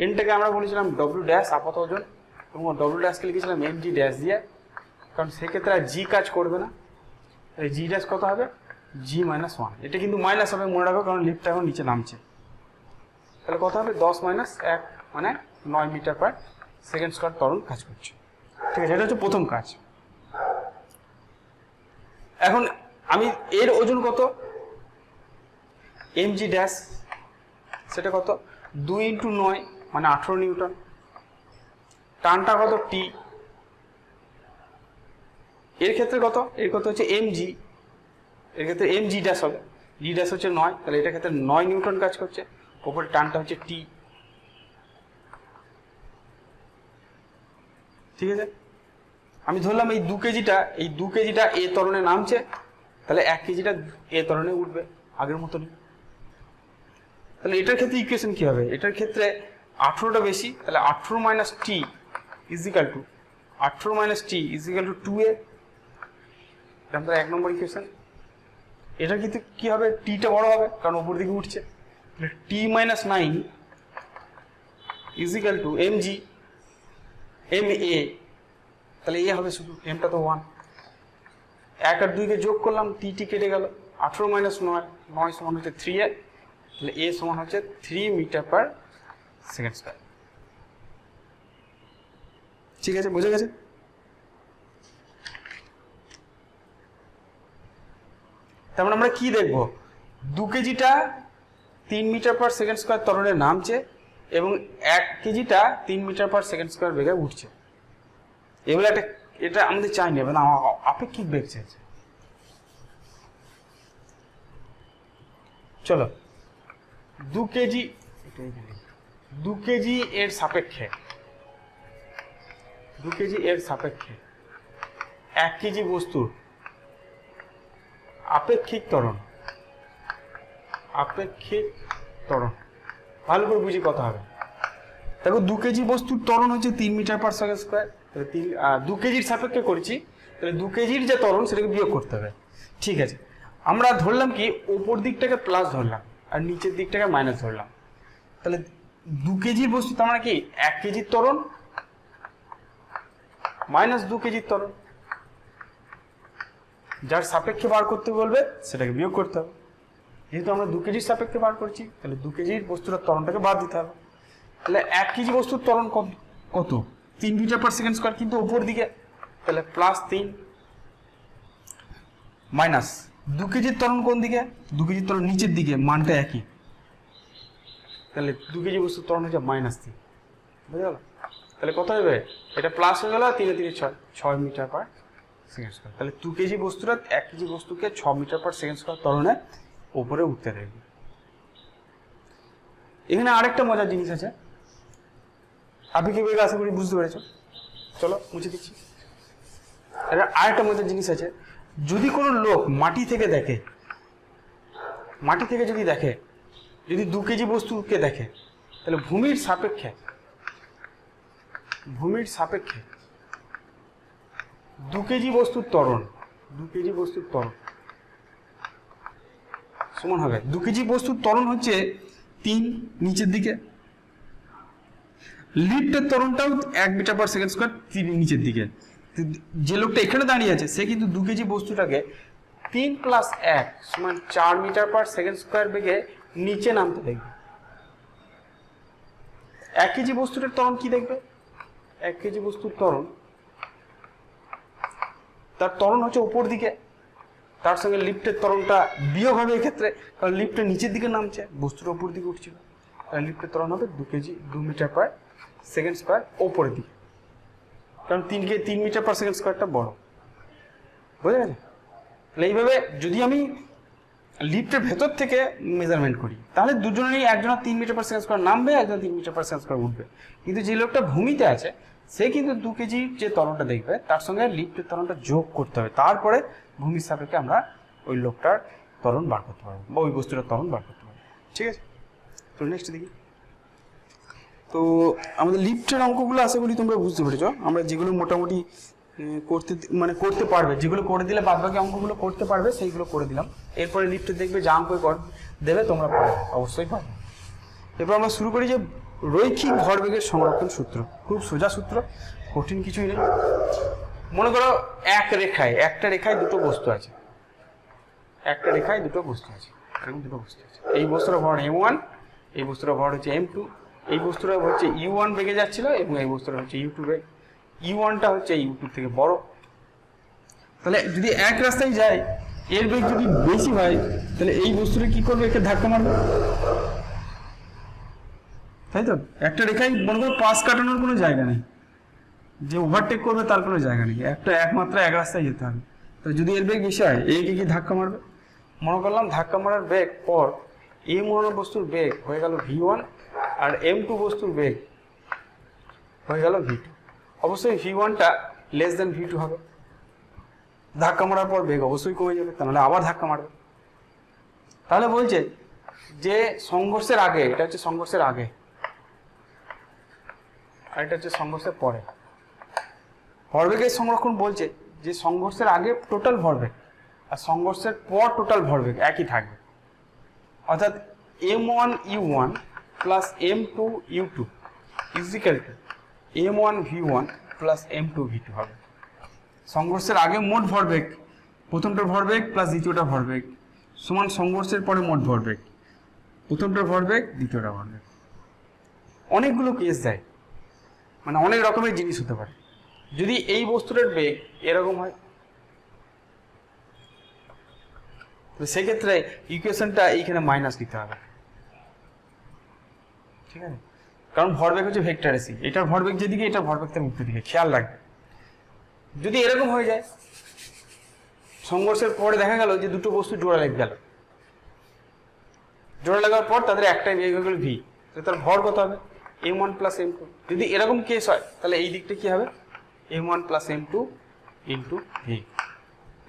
এনটাকে আমরা বলেছিলাম ডব্লিউ ড্যাশ আপাত ওজন, এবং ডব্লিউ ড্যাশকে লিখেছিলাম এম জি ড্যাশ দিয়ে, কারণ সেক্ষেত্রে আর জি কাজ করবে না। এই জি ড্যাশ কত হবে? জি মাইনাস 1। এটা কিন্তু মাইনাস হবে, মনে রাখো, কারণ লিফটটা এখন নিচে নামছে। তাহলে কত হবে? 10 মাইনাস 1 মানে 9 মিটার পার সেকেন্ড স্কোয়ার ত্বরণ কাজ করছে। ঠিক আছে, এটা হচ্ছে প্রথম কাজ। এখন আমি এর ওজন কত? এম জি ড্যাশ, সেটা কত? 2 ইন্টু 9 মানে 18 নিউটন। টানটা কত? টি। এর ক্ষেত্রে কত? এর কত হচ্ছে এম জি, এর ক্ষেত্রে এম জি ড্যাশ হবে, জি ড্যাশ হচ্ছে 9, তাহলে এটার ক্ষেত্রে 9 নিউটন কাজ করছে। ওপরে টানটা হচ্ছে টি। ঠিক আছে, আমি ধরলাম এই 2 কেজিটা, এই 2 কেজিটা এ ত্বরণে নামছে, তাহলে 1 কেজিটা এ ত্বরণে উঠবে আগের মতনই। তাহলে এটার ক্ষেত্রে ইকুয়েশন কি হবে? এটার ক্ষেত্রে 18টা বেশি, তাহলে 18 মাইনাস টি ইজিক্যাল টু 18 মাইনাস টি ইজিক্যাল টু 2a। এটা আমাদের 1 নম্বর ইকুয়েশন। এটা কিন্তু কি হবে? টিটা বড় হবে, কারণ উপর দিকে উঠছে। T minus 9 is equal to M G M A, তাহলে এ হবে শুধু, এমটা তো 1। 1 আর 2 কে যোগ করলাম, টি কেটে গেল, 18 মাইনাস 9, 9 সমান হচ্ছে 3a, তাহলে a সমান হচ্ছে 3 মিটার পার সেকেন্ড স্কয়ার। ঠিক আছে, বোঝা গেছে? তার মানে আমরা কি দেখব, 2 কেজিটা 3 মিটার পার সেকেন্ড স্কয়ার ত্বরণে নামছে এবং 1 কেজিটা 3 মিটার পার সেকেন্ড স্কয়ার বেগে উঠছে। এগুলো এটা আমাদের চাই না, মানে আপেক্ষিক বেগ চাইছে। চলো 2 কেজি এর সাপেক্ষে 1 কেজি বস্তুর আপেক্ষিক ত্বরণ ভালো করে বুঝি কথা হবে। দেখো 2 কেজি বস্তুর ত্বরণ হচ্ছে 3 মিটার পার সেকেন্ড স্কয়ার, 2 কেজির সাপেক্ষে করেছি, তাহলে 2 কেজির যে ত্বরণ সেটাকে বিয়োগ করতে হবে। ঠিক আছে, আমরা ধরলাম কি ওপর দিকটাকে প্লাস ধরলাম আর নিচের দিকটাকে মাইনাস ধরলাম, তাহলে 2 কেজির বস্তু তার মানে কি 1 কেজির ত্বরণ মাইনাস 2 কেজির ত্বরণ, যার সাপেক্ষে বার করতে বলবে সেটাকে বিয়োগ করতে হবে। যেহেতু আমরা 2 কেজির সাপেক্ষে বার করছি, তাহলে 2 কেজির বস্তুর ত্বরণটাকে বাদ দিতে হবে। তাহলে 1 কেজি বস্তুর ত্বরণ কত 3 মিটার পার সেকেন্ড স্কয়ার, কিন্তু উপর দিকে, তাহলে প্লাস 3 মাইনাস 2 কেজির ত্বরণ কোন দিকে, 2 কেজির ত্বরণ নিচের দিকে, মানটা একই, তাহলে 2 কেজি বস্তুর ত্বরণ হচ্ছে মাইনাস 3, বুঝে গেল? তাহলে কত হবে, এটা প্লাস হয়ে গেল, 3 3 6 মিটার পার সেকেন্ড স্কয়ার। তাহলে 2 কেজি বস্তুটা 1 কেজি বস্তুকে 6 মিটার পার সেকেন্ড স্কয়ার ত্বরণে উপরে উঠতে দেবে। এখানে আরেকটা মজার জিনিস আছে, আপেক্ষিক বেগ আশা করি বুঝতে পেরেছ। চলো মুছে দিচ্ছি। এটা আরেকটা মজার জিনিস আছে, যদি কোনো লোক মাটি থেকে যদি 2 কেজি বস্তুকে দেখে, তাহলে ভূমির সাপেক্ষে 2 কেজি বস্তুর ত্বরণ সমান হবে, 2 কেজি বস্তুর ত্বরণ হচ্ছে 3 নিচের দিকে, লিফটের ত্বরণটাও 1 মিটার পার সেকেন্ড স্কয়ার 3 নিচের দিকে। যে লোকটা এখানে দাঁড়িয়ে আছে সে কিন্তু 2 কেজি বস্তুটাকে 3 প্লাস 1 সমান 4 মিটার পার সেকেন্ড স্কয়ার বেগে নিচে নামতে দেখবে। 1 কেজি বস্তুটার ত্বরণ কি দেখবে, 1 কেজি বস্তুর ত্বরণ, তার ত্বরণ হচ্ছে উপর দিকে, তার সঙ্গে লিফটের ত্বরণটা বিয়োগ হবে এক্ষেত্রে, কারণ লিফটের নিচের দিকে নামছে, বস্তুর উপর দিকে উঠছিল, তাহলে লিফটের ত্বরণ হবে 2 মিটার পার সেকেন্ড স্কয়ার ওপরের দিকে, কারণ 3 মিটার পার সেকেন্ড স্কয়ারটা বড়, বুঝে গেছে? তাহলে এইভাবে যদি আমি লিফটের ভেতর থেকে মেজারমেন্ট করি, তাহলে দুজনেরই একজনের 3 মিটার পার সেকেন্ড স্কয়ার নামবে, একজন 3 মিটার পার সেকেন্ড স্কয়ার উঠবে। কিন্তু যে লোকটা ভূমিতে আছে সে কিন্তু 2 কেজির যে ত্বরণটা দেখবে তার সঙ্গে লিফটের ত্বরণটা যোগ করতে হবে, তারপরে ভূমির সাপেক্ষে আমরা ওই লোকটার ত্বরণ বার করতে পারবো বা ওই বস্তুটার ত্বরণ বার করতে পারবো। ঠিক আছে, তো নেক্সট দেখি। তো আমাদের লিফটের অঙ্কগুলো আশা করি তোমরা বুঝতে পেরেছ। আমরা যেগুলো মোটামুটি করতে পারবে, যেগুলো করে দিলে বাদবাকি অঙ্কগুলো করতে পারবে সেইগুলো করে দিলাম। এরপরে লিফটে দেখবে যা অঙ্ক দেবে তোমরা পারবে, অবশ্যই পারবে। এরপর আমরা শুরু করি যে রৈখিক ভরবেগের সংরক্ষণ সূত্র। খুব সোজা সূত্র, কঠিন কিছুই নেই। মনে করো একটা রেখায় দুটো বস্তু আছে, এরকম দুটো বস্তু আছে। এই বস্তুর ভর m1, এই বস্তুর ভর হচ্ছে m2, এই বস্তুটা হচ্ছে u1 বেগে যাচ্ছিল এবং এই বস্তুটা হচ্ছে u2 বেগ। u1টা হচ্ছে u2 থেকে বড়, তাহলে যদি এক রাস্তায় যায় এর বেগ যদি বেশি হয় তাহলে এই বস্তুটা কি করবে, একে ধাক্কা মারবে, তাই তো? একটা রেখায় মনে করো পাশ কাটানোর কোনো জায়গা নেই, যে ওভারটেক করবে তার কোনো জায়গা নেই, একমাত্র এক রাস্তায় যেতে হবে। তো যদি এর বেগ বেশি হয় একে কি ধাক্কা মারবে, মনে করলাম ধাক্কা মারার বেগ পর m1 বস্তুর বেগ হয়ে গেল v1 আর m2 বস্তুর বেগ হয়ে গেল v2। অবশ্যই v1টা লেস দেন v2 হবে, ধাক্কা মারার পর বেগ অবশ্যই কমে যাবে, তাহলে আবার ধাক্কা মারবে। তাহলে বলছে যে সংঘর্ষের আগে, এটা হচ্ছে সংঘর্ষের আগে আর এটা হচ্ছে সংঘর্ষের পরে। ভরবেগের সংরক্ষণ বলছে যে সংঘর্ষের আগে টোটাল ভরবেগ আর সংঘর্ষের পর টোটাল ভরবেগ একই থাকবে, অর্থাৎ m1 u1 plus m2 u2 equal to m1 v1 plus m2 v2 হবে। সংঘর্ষের আগে মোট ভরবেগ প্রথমটার ভরবেগ প্লাস দ্বিতীয়টা ভরবেগ সমান সংঘর্ষের পরে মোট ভরবেগ, প্রথমটার ভরবেগ দ্বিতীয়টা ভরবেগ। অনেকগুলো কেস দেয়, মানে অনেক রকমের জিনিস হতে পারে। যদি এই বস্তুটার বেগ এরকম হয়, তো সেক্ষেত্রে ইকুয়েশনটা এইখানে মাইনাস দিতে হবে, ঠিক আছে? কারণ ভরবেগ হচ্ছে ভেক্টর রাশি, এটার ভরবেগ যেদিকে এটার ভরবেগ তার উল্টো দিকে, খেয়াল রাখবে। যদি এরকম হয়ে যায়, সংঘর্ষের পরে দেখা গেল যে দুটো বস্তু জোড়া লেগে গেল, জোড়া লাগার পর তাদের একটাই বেগ হয়ে গেল ভি, তার ভর কত হবে m1 প্লাস m2। যদি এরকম কেস হয় তাহলে এই দিকটা কি হবে m1 plus m2 into V.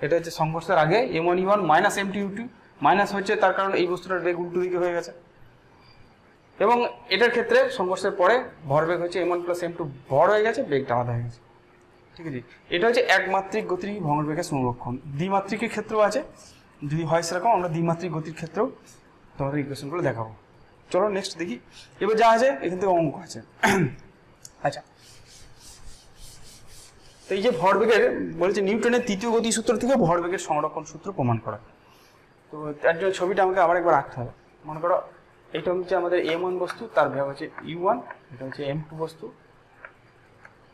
এটা হচ্ছে সংঘর্ষের আগে m1 u1 minus m2 u2, minus হচ্ছে তার কারণ এই বস্তুটার বেগ উল্টো দিকে হয়ে গেছে। এবং এটার ক্ষেত্রে সংঘর্ষের পরে ভরবেগ হচ্ছে m1 প্লাস m2, ভর হয়ে গেছে, বেগটা আলাদা হয়ে গেছে, ঠিক আছে? এটা হচ্ছে একমাত্রিক গতির ভ্রমণবেগের সংরক্ষণ। দ্বিমাত্রিকের ক্ষেত্রেও আছে, যদি হয় সেরকম আমরা দ্বিমাত্রিক গতির ক্ষেত্রেও তোমাদের ইকুয়েশনগুলো দেখাবো। চলো নেক্সট দেখি। এবার যা আছে এখান থেকে অঙ্ক আছে। আচ্ছা, তো এই যে ভরবেগের বলেছে নিউটনের তৃতীয় গতি সূত্র থেকে ভরবেগের সংরক্ষণ সূত্র প্রমাণ করা। তো তার জন্য ছবিটা আমাকে আবার একবার আঁকতে হবে। মনে করো এইটা হচ্ছে আমাদের m1 বস্তু, তার বেগ হচ্ছে u1, এটা হচ্ছে m2 বস্তু,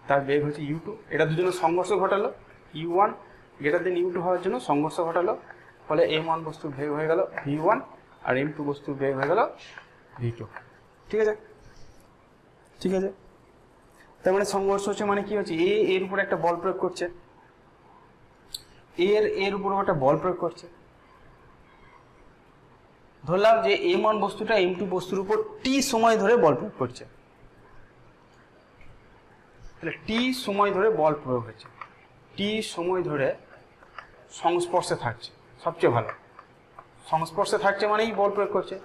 তার বেগ হচ্ছে u2। এটা দুজনের সংঘর্ষ ঘটালো, u1 গ্রেটার দেন u2 হওয়ার জন্য সংঘর্ষ ঘটালো, ফলে m1 বস্তুর বেগ হয়ে গেল v1 আর m2 বস্তুর বেগ হয়ে গেল v2। ঠিক আছে, ঠিক আছে। তার মানে সংঘর্ষ হচ্ছে মানে কি হচ্ছে, এ এর উপর একটা বল প্রয়োগ করছে, এর উপর একটা বল প্রয়োগ করছে। ধরলাম যে m1 বস্তুটা m2 বস্তুর উপর t সময় ধরে বল প্রয়োগ করছে, তাহলে t সময় ধরে বল প্রয়োগ হচ্ছে, t সময় ধরে সংস্পর্শে থাকছে, সবচেয়ে ভালো। সংস্পর্শে থাকছে মানেই বল প্রয়োগ করছে।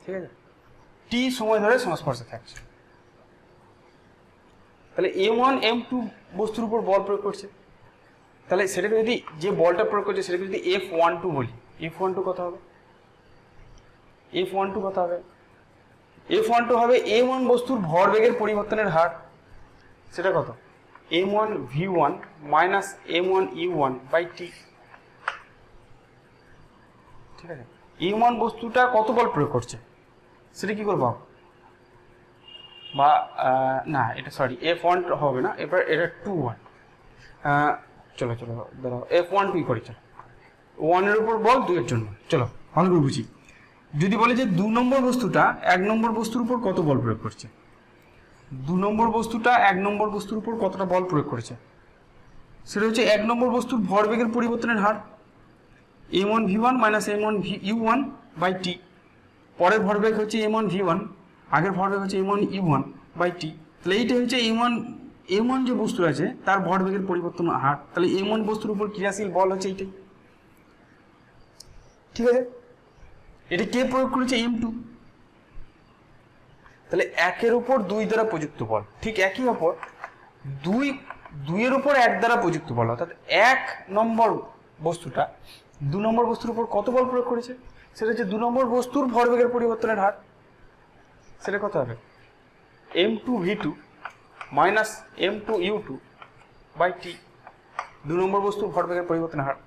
ঠিক আছে, t সময় ধরে সংস্পর্শে থাকছে, তাহলে m1 m2 বস্তুর উপর বল প্রয়োগ করছে। তাহলে সেটাকে যদি যে বলটা প্রয়োগ করছে সেটাকে যদি F12 বলি, F12 কত হবে? F12 কত হবে? F12 হবে m1 বস্তুর ভরবেগের পরিবর্তনের হার, সেটা কত? m1 v1 minus m1 u1 by t। ঠিক আছে, m1 বস্তুটা কত বল প্রয়োগ করছে সেটা কি করবো, বা না এটা সরি F1 হবে না, এবার এটা 2-1। চলো চলো দাঁড়াও, F12 করি, চলো 1 এর উপর বল 2 এর জন্য। চলো ভালো করে বুঝি। যদি বলে যে 2 নম্বর বস্তুটা 1 নম্বর বস্তুর উপর কত বল প্রয়োগ করছে, 2 নম্বর বস্তুটা 1 নম্বর বস্তুর উপর কতটা বল প্রয়োগ করেছে, সেটা হচ্ছে 1 নম্বর বস্তুর ভরবেগের পরিবর্তনের হার m1 v1 minus m1 u1 by t। পরের ভরবেগ হচ্ছে m1 v1, আগের ভরবেগ হচ্ছে m1 u1 বাই t। তাহলে এইটা হচ্ছে m1 যে বস্তু আছে তার ভরবেগের পরিবর্তন হার, তাহলে m1 বস্তুর উপর ক্রিয়াশীল বল হচ্ছে এইটাই। ঠিক আছে, এটা কে প্রয়োগ করেছে? m2। তাহলে 1 এর উপর 2 দ্বারা প্রযুক্ত বল, ঠিক একই অপর 2 এর উপর 1 দ্বারা প্রযুক্ত বল, অর্থাৎ 1 নম্বর বস্তুটা 2 নম্বর বস্তুর উপর কত বল প্রয়োগ করেছে, সেটা হচ্ছে 2 নম্বর বস্তুর ভরবেগের পরিবর্তনের হার, সেটা কত হবে? m2 v2 minus m2 u2 by t। 2 নম্বর বস্তুর ভরবেগের পরিবর্তনের হার,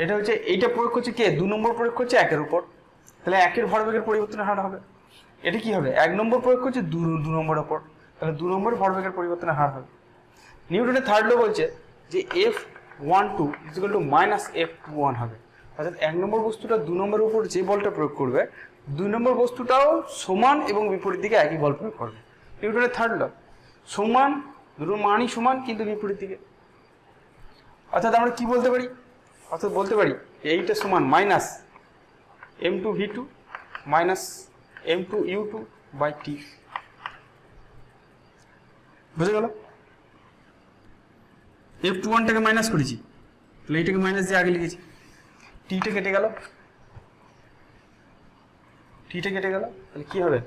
এটা হচ্ছে এইটা প্রয়োগ করছে কে? 2 নম্বর প্রয়োগ করছে 1 এর উপর, তাহলে 1 এর ভরবেগের পরিবর্তনের হার হবে। এটা কি হবে? 1 নম্বর প্রয়োগ করছে 2 নম্বরের উপর, তাহলে 2 নম্বর ভরবেগের পরিবর্তনের হার হবে। নিউটনের থার্ড ল বলছে যে F12 is equal two minus F21 হবে, অর্থাৎ 1 নম্বর বস্তুটা 2 নম্বরের উপর যে বলটা প্রয়োগ করবে 2 নম্বর বস্তুটাও সমান এবং বিপরীত দিকে একই বল প্রয়োগ করবে। নিউটনের থার্ড ল, সমান, দুটোর মানই সমান কিন্তু বিপরীত দিকে। অর্থাৎ আমরা কি বলতে পারি? অর্থাৎ বলতে পারি এইটা সমান minus m2 v2 minus m2 u2 by t। বুঝে গেল? F21টাকে মাইনাস করেছি, তাহলে এইটাকে মাইনাস দিয়ে আগে লিখেছি, টিটা কেটে গেল, টিটা কেটে গেল, তাহলে কি হবে?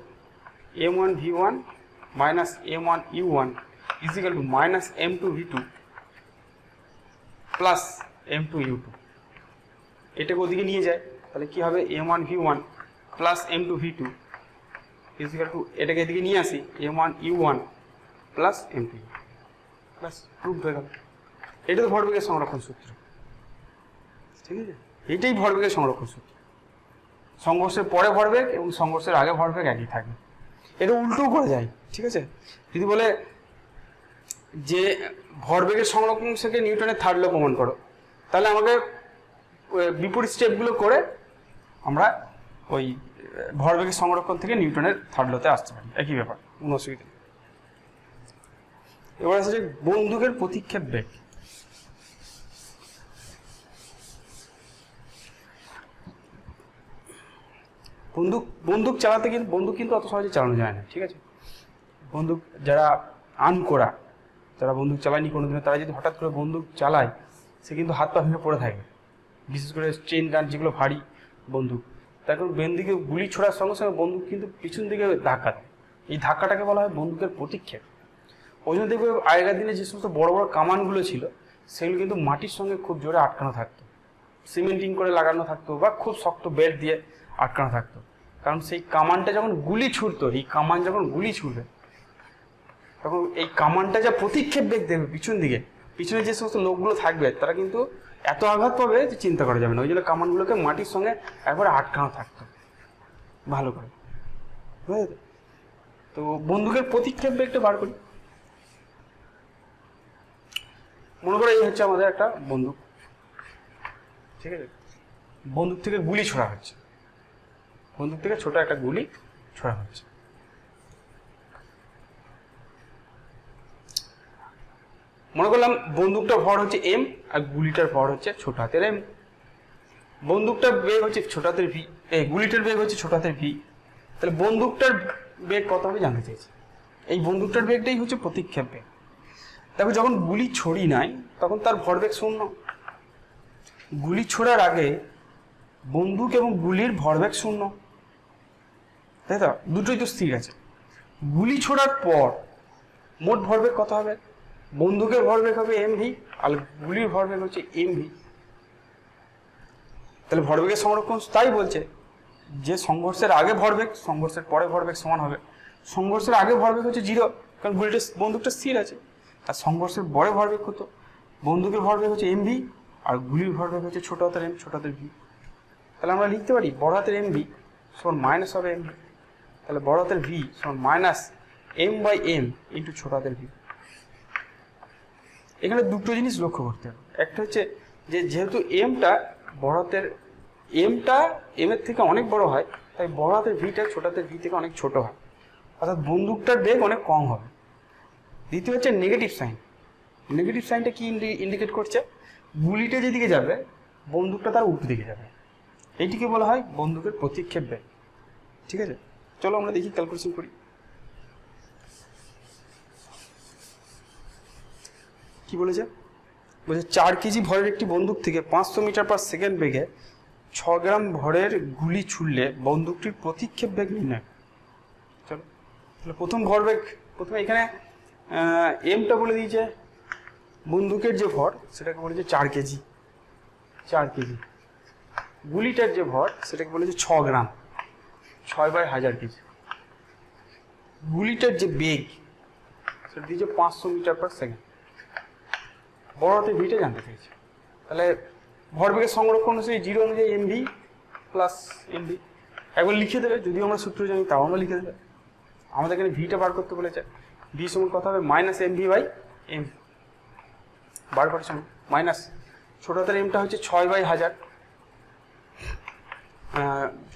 m1 v1 minus m1 u1 is equal two minus m2 v2 plus m2 u2। এটাকে ওদিকে নিয়ে যায়, তাহলে কি হবে? m1 v1 plus m2 v2 is equal two, এটাকে এদিকে নিয়ে আসি, m1 u1 plus MP, plus proof হয়ে গেল। এটা তো ভরবেগের সংরক্ষণ সূত্র, ঠিক আছে? এটাই ভরবেগের সংরক্ষণ সূত্র। সংঘর্ষের পরে ভরবেগ এবং সংঘর্ষের আগে ভরবেগ একই থাকবে। এটা উল্টোও করা যায়, ঠিক আছে? যদি বলে যে ভরবেগের সংরক্ষণ থেকে নিউটনের থার্ড ল প্রমাণ করো, তাহলে আমাকে বিপরীত স্টেপগুলো করে আমরা ওই ভরবেগের সংরক্ষণ থেকে নিউটনের থার্ড লতে আসতে পারি, একই ব্যাপার, কোনো অসুবিধা নেই। এবার আসছে বন্দুকের প্রতিক্ষেপ বেগ। বন্দুক চালাতে কিন্তু বন্দুক কিন্তু অত সহজে চালানো যায় না, ঠিক আছে? বন্দুক যারা আনকোরা, যারা বন্দুক চালায়নি কোনোদিনও, তারা যদি হঠাৎ করে বন্দুক চালায়, সে কিন্তু হাত পা ভেঙে পড়ে থাকে। বিশেষ করে চেইন গান যেগুলো ভারী বন্দুক, তার কারণ দিকে গুলি ছোড়ার সঙ্গে সঙ্গে বন্দুক কিন্তু পিছন দিকে ধাক্কা দেয়। এই ধাক্কাটাকে বলা হয় বন্দুকের প্রতিক্ষেপ। ওই জন্য দেখবে আগেকার দিনে যে সমস্ত বড় বড় কামানগুলো ছিল, সেগুলো কিন্তু মাটির সঙ্গে খুব জোরে আটকানো থাকতো, সিমেন্টিং করে লাগানো থাকতো বা খুব শক্ত বেল্ট দিয়ে আটকানো থাকতো। কারণ সেই কামানটা যখন গুলি ছুটতো, এই কামান যখন গুলি ছুটবে, তখন এই কামানটা যা প্রতিক্ষেপ বেগ দেবে পিছন দিকে, পিছনে যে সমস্ত লোকগুলো থাকবে তারা কিন্তু এত আঘাত পাবে যে চিন্তা করা যাবে না। ওই জন্য কামানগুলোকে মাটির সঙ্গে একবারে আটকানো থাকতো ভালো করে, বুঝলে? তো বন্দুকের প্রতিক্ষেপ বেগটা বার করি। মনে করো এই হচ্ছে আমাদের একটা বন্দুক, ঠিক আছে? বন্দুক থেকে গুলি ছোড়া হচ্ছে, বন্দুক থেকে ছোট একটা গুলি ছোড়া হচ্ছে। মনে করলাম বন্দুকটার ভর হচ্ছে এম আর গুলিটার ভর হচ্ছে ছোট হাতের এম। বন্দুকটার বেগ হচ্ছে ছোট হাতের ভি, গুলিটার বেগ হচ্ছে ছোট হাতের ভি। তাহলে বন্দুকটার বেগ কত হবে জানতে চাইছি। এই বন্দুকটার বেগটাই হচ্ছে প্রতিক্ষেপ বেগ। দেখো যখন গুলি ছড়ি নাই তখন তার ভরবেগ শূন্য। গুলি ছোড়ার আগে বন্দুক এবং গুলির ভরবেগ শূন্য, তাই তো? দুটোই তো স্থির আছে। গুলি ছোড়ার পর মোট ভরবেগ কত হবে? বন্দুকের ভরবেগ হবে এম ভি আর গুলির ভরবেগ হচ্ছে এম ভি। তাহলে ভরবেগের সংরক্ষণ তাই বলছে যে সংঘর্ষের আগে ভরবেগ, সংঘর্ষের পরে ভরবেগ সমান হবে। সংঘর্ষের আগে ভরবেগ হচ্ছে 0, কারণ বন্দুকটা স্থির আছে। আর সংঘর্ষের পরে ভরবেগ কত? বন্দুকের ভরবেগ হচ্ছে এম ভি আর গুলির ভরবেগ হচ্ছে ছোট হাতের এম, ছোট হাতের ভি। তাহলে আমরা লিখতে পারি বড় হাতের এম ভি সমান মাইনাস হবে এম ভি। তাহলে বড় হাতের ভি সমান minus M by m into ছোট হাতের ভি। এখানে দুটো জিনিস লক্ষ্য করতে হবে। একটা হচ্ছে যে যেহেতু এমটা বড় হাতের এমটা এম এর থেকে অনেক বড় হয়, তাই বড় হাতের ভিটা ছোট হাতের ভি থেকে অনেক ছোট হয়, অর্থাৎ বন্দুকটার বেগ অনেক কম হবে। দ্বিতীয় হচ্ছে নেগেটিভ সাইন। নেগেটিভ সাইনটা কি ইন্ডিকেট করছে? গুলিটা যেদিকে যাবে বন্দুকটা তার উল্টো দিকে যাবে। এইটিকে বলা হয় বন্দুকের প্রতিক্ষেপ বেগ, ঠিক আছে? চলো আমরা দেখি, ক্যালকুলেশন করি। কি বলেছে? বলছে 4 কেজি ভরের একটি বন্দুক থেকে 500 মিটার পার সেকেন্ড বেগে 6 গ্রাম ভরের গুলি ছুড়লে বন্দুকটির প্রতিক্ষেপ বেগ নির্ণয়। চলো তাহলে প্রথম ভরবেগ, প্রথমে এখানে এমটা বলে দিয়েছে বন্দুকের যে ভর সেটাকে বলেছে 4 কেজি, 4 কেজি। গুলিটার যে ভর সেটাকে বলেছে 6 গ্রাম, 6/1000 কেজি। গুলিটার যে বেগ সেটা দিয়েছে 500 মিটার পার সেকেন্ড। বড় হাতে ভিটা জানতে চাইছে। তাহলে ভরবেগের সংরক্ষণ হচ্ছে 0 অনুযায়ী M V plus m v. একবার লিখে দেবে, যদিও আমরা সূত্র জানি তাও আমরা লিখে দেবে। আমাদের এখানে ভিটা বার করতে বলেছে, ভি সমান কত হবে? Minus M V by M. বার করার সময় মাইনাস ছোট হাতের এমটা হচ্ছে 6/1000,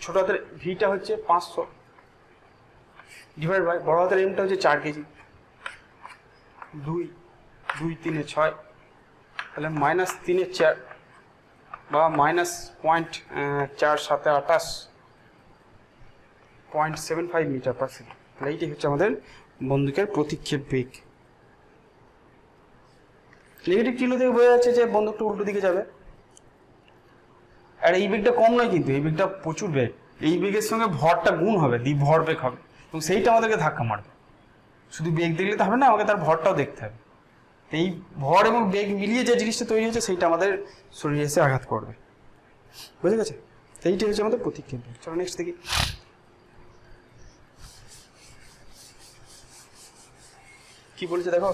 ছোট হাতের ভিটা হচ্ছে 500 ডিভাইড বাই বড় হাতের এমটা হচ্ছে 4 কেজি। 2 2 3 6, তাহলে মাইনাস 3 4 বা মাইনাস 0.4 0.75 মিটার পার সেকেন্ড। তাহলে এইটাই হচ্ছে আমাদের বন্দুকের প্রতিক্ষেপ বেগ। নেগেটিভ চিহ্ন থেকে বোঝা যাচ্ছে যে বন্দুকটা উল্টো দিকে যাবে। আর এই বেগটা কম নয়, কিন্তু এই বেগটা প্রচুর বেগ। এই বেগের সঙ্গে ভরটা গুণ হবে, ভর বেগ হবে, এবং সেইটা আমাদেরকে ধাক্কা মারবে। শুধু বেগ দেখলে তো হবে না, আমাকে তার ভরটাও দেখতে হবে। এই ভর এবং বেগ মিলিয়ে যে জিনিসটা তৈরি হচ্ছে সেইটা আমাদের শরীরে এসে আঘাত করবে, বুঝে গেছে? এইটাই হচ্ছে আমাদের প্রতিক্ষেপ বেগ। চলো নেক্সট দেখি। কি কি বলেছে দেখো,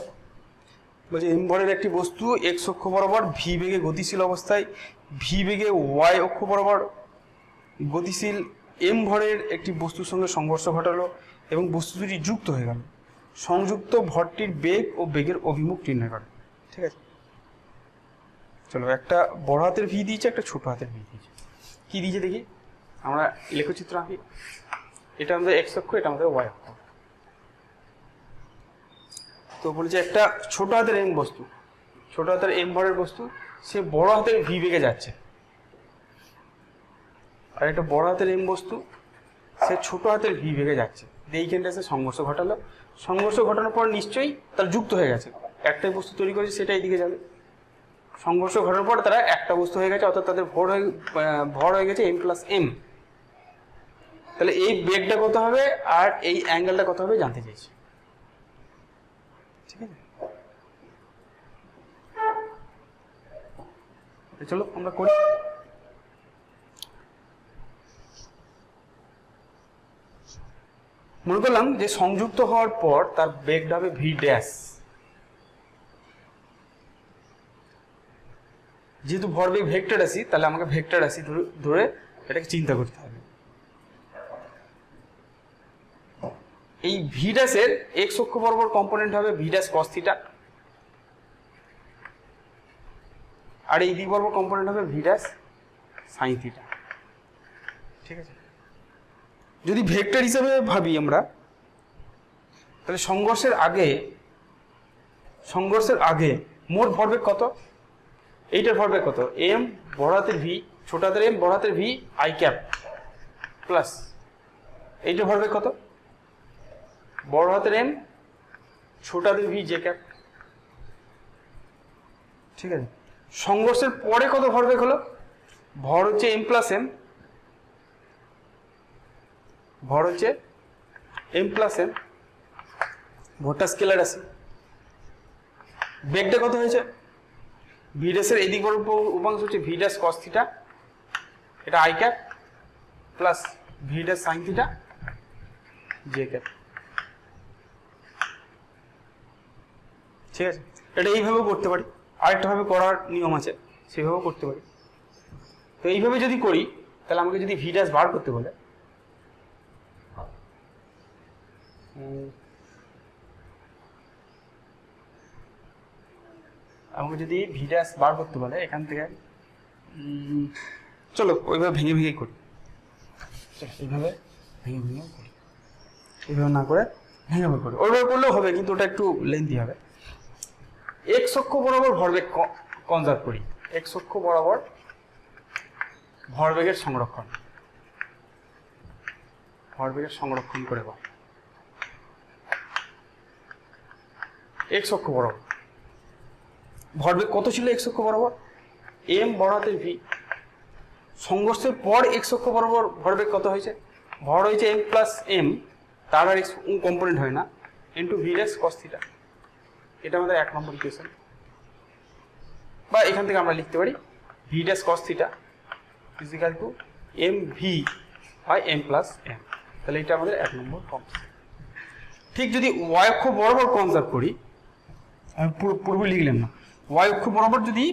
বলছে এম ভরের একটি বস্তু এক্স অক্ষ বরাবর ভি বেগে গতিশীল অবস্থায় ভি বেগে ওয়াই অক্ষ বরাবর গতিশীল এম ভরের একটি বস্তুর সঙ্গে সংঘর্ষ ঘটালো এবং বস্তু দুটি যুক্ত হয়ে গেল। সংযুক্ত ভরটির বেগ ও বেগের অভিমুখ নির্ণয় করে। ঠিক আছে, চলো একটা বড় হাতের ভি দিয়েছে, একটা ছোট হাতের ভি দিয়েছে। কি দিয়েছে দেখি, আমরা লেখচিত্র আঁকি। এটা আমাদের এক্স অক্ষ, এটা আমাদের ওয়াই অক্ষ। তো বলছে একটা ছোট হাতের এম বস্তু, ছোট হাতের এম ভরের বস্তু, সে বড় হাতের ভি বেগে যাচ্ছে। আর একটা বড় হাতের এম বস্তু, সে ছোট হাতের ভি বেগে যাচ্ছে। এইখানটা সে সংঘর্ষ ঘটালো। সংঘর্ষ ঘটানোর পর নিশ্চয়ই তার যুক্ত হয়ে গেছে, একটাই বস্তু তৈরি করেছে, সেটা এইদিকে যাবে। সংঘর্ষ ঘটানোর পর তারা একটা বস্তু হয়ে গেছে, অর্থাৎ তাদের ভর হয়ে গেছে এম প্লাস এম। তাহলে এই বেগটা কত হবে আর এই অ্যাঙ্গেলটা কত হবে জানতে চাইছি। ঠিক আছে, চলো আমরা করি। মনে করলাম যে সংযুক্ত হওয়ার পর তার বেগটা হবে ভি ড্যাশ। যেহেতু ভরবেগ ভেক্টর রাশি, তাহলে আমাকে ভেক্টর রাশি ধরে এটাকে চিন্তা করতে হবে। এই ভি ড্যাশের এক্স অক্ষ বরাবর কম্পোনেন্ট হবে ভি ড্যাশ কস থিটা, আর এই দ্বি বরাবর কম্পোনেন্ট হবে ভি ড্যাশ সাইন থিটা। ঠিক আছে, যদি ভেক্টর হিসেবে ভাবি আমরা, তাহলে সংঘর্ষের আগে মোট ভরবেগ কত, এইটার ভরবেগ কত, এম বড় হাতের ভি, ছোট হাতের এম বড় হাতের ভি আই ক্যাপ প্লাস এইটার ভরবেগ কত, বড় হাতের এম ছোট হাতের ভি জে ক্যাপ। ঠিক আছে, সংঘর্ষের পরে কত ভরবেগ হলো, ভর হচ্ছে এম প্লাস এম, ভর হচ্ছে এম প্লাস এম, ভরটা স্কেলার আছে। বেগটা কত হয়েছে, ভি ড্যাশের এদিক বড় উপাংশ হচ্ছে ভি ড্যাশ কস থিটা, এটা I cap plus V dash sine theta J cap. ঠিক আছে, এটা এইভাবেও করতে পারি, আরেকটা ভাবে করার নিয়ম আছে, সেভাবেও করতে পারি। তো এইভাবে যদি করি, তাহলে আমাকে যদি ভি ড্যাশ বার করতে বলে, আমাকে যদি ভি ড্যাশ বার করতে বলে এখান থেকে, চলো ওইভাবে ভেঙে ভেঙে করি। এইভাবে ভেঙে ভেঙে করি, এইভাবে না করে ভেঙে ভেঙে করি। ওইভাবে করলেও হবে, কিন্তু ওটা একটু লেন্থি হবে। এক্স অক্ষ বরাবর ভরবেগ কনজার্ভ করি, এক্স অক্ষ বরাবর ভরবেগের সংরক্ষণ, ভরবেগের সংরক্ষণ করে পাই। এক্স অক্ষ বরাবর ভরবেগ কত ছিল এক্স অক্ষ বরাবর, এম বড় হাতের ভি। সংঘর্ষের পর এক্স অক্ষ বরাবর ভরবেগ কত হয়েছে, ভর হয়েছে এম প্লাস এম, তার আর এক্স কম্পোনেন্ট হয় না, into V dash cos theta. এটা আমাদের 1 নম্বর ইকুয়েশন। বা এখান থেকে আমরা লিখতে পারি v dash cos theta is equal to m V by M plus m. তাহলে এটা আমাদের 1 নম্বর কনসেপ্ট। ঠিক যদি ওয়াই অক্ষ বরাবর কনজার্ভ করি, আমি পূর্বে লিখলাম না, ওয়াই অক্ষ বরাবর যদি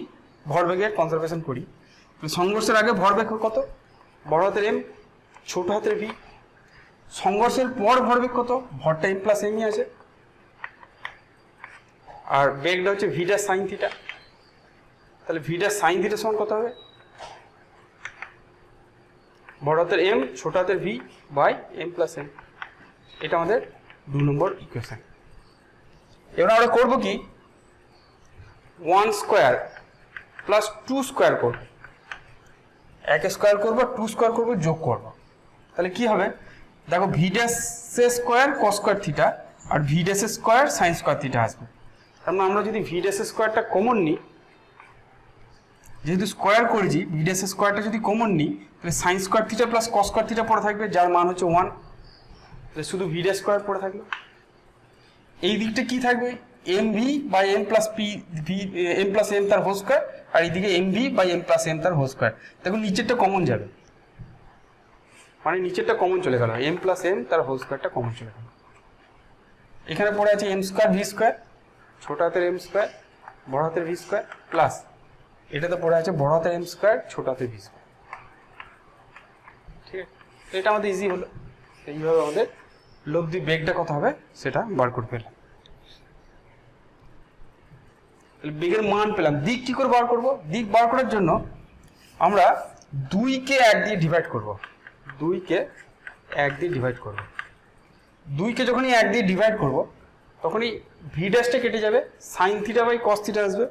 ভরবেগের কনজারভেশন করি, সংঘর্ষের আগে ভরবেগ কত, বড় হাতের এম ছোট হাতের ভি। সংঘর্ষের পর ভরবেগ কত, ভরটা এম প্লাস এমই আছে, আর বেগটা হচ্ছে ভি ড্যাশ সাইন থিটা। তাহলে ভি ড্যাশ সাইন থিটা সমান কত হবে, বড় হাতের এম ছোট হাতের v by M plus m. এটা আমাদের 2 নম্বর ইকুয়েশন। এবার আমরা করবো কি, 1 স্কোয়ার প্লাস 2 স্কোয়ার করবো, 1 স্কোয়ার করবো 2 স্কোয়ার করবো, যোগ করবো। তাহলে কি হবে দেখো, V dash square cos square theta আর V dash square sine square theta আসবে। তার মানে আমরা যদি ভি ড্যাশ স্কোয়ারটা কমন নিই, যেহেতু স্কোয়ার করেছি, ভি ড্যাশ স্কোয়ারটা যদি কমন নিই, তাহলে sign square theta plus cos square theta পড়ে থাকবে, যার মান হচ্ছে 1। তাহলে শুধু ভি ড্যাশ স্কোয়ার পড়ে থাকবে। এই দিকটা কি থাকবে, m V by M plus p v m plus m তার হোল স্কোয়ার, আর এইদিকে m V by M plus m তার হোল স্কোয়ার। দেখুন নিচেরটা কমন যাবে, মানে নিচেরটা কমন চলে গেল, এম প্লাস এম তার হোল স্কোয়ারটা কমন চলে গেল। এখানে পড়ে আছে এম স্কোয়ার ভি স্কোয়ার, ছোট হাতের এম স্কোয়ার বড় হাতের ভি স্কোয়ার প্লাস এটাতে পড়ে আছে বড় হাতের এম স্কোয়ার ছোট হাতের ভি স্কোয়ার। ঠিক আছে, এটা আমাদের ইজি হলো। এইভাবে আমাদের লব্ধি বেগটা কত হবে সেটা বার করে পেলাম। বেগের মান পেলাম। দিক কি করে বার করব? দিক বার করার জন্য আমরা 2কে 1 দিয়ে ডিভাইড করব। 2কে 1 দিয়ে ডিভাইড করব। 2কে যখনই 1 দিয়ে ডিভাইড করব তখনই ভি ড্যাশটা কেটে যাবে, sine theta by cos theta আসবে।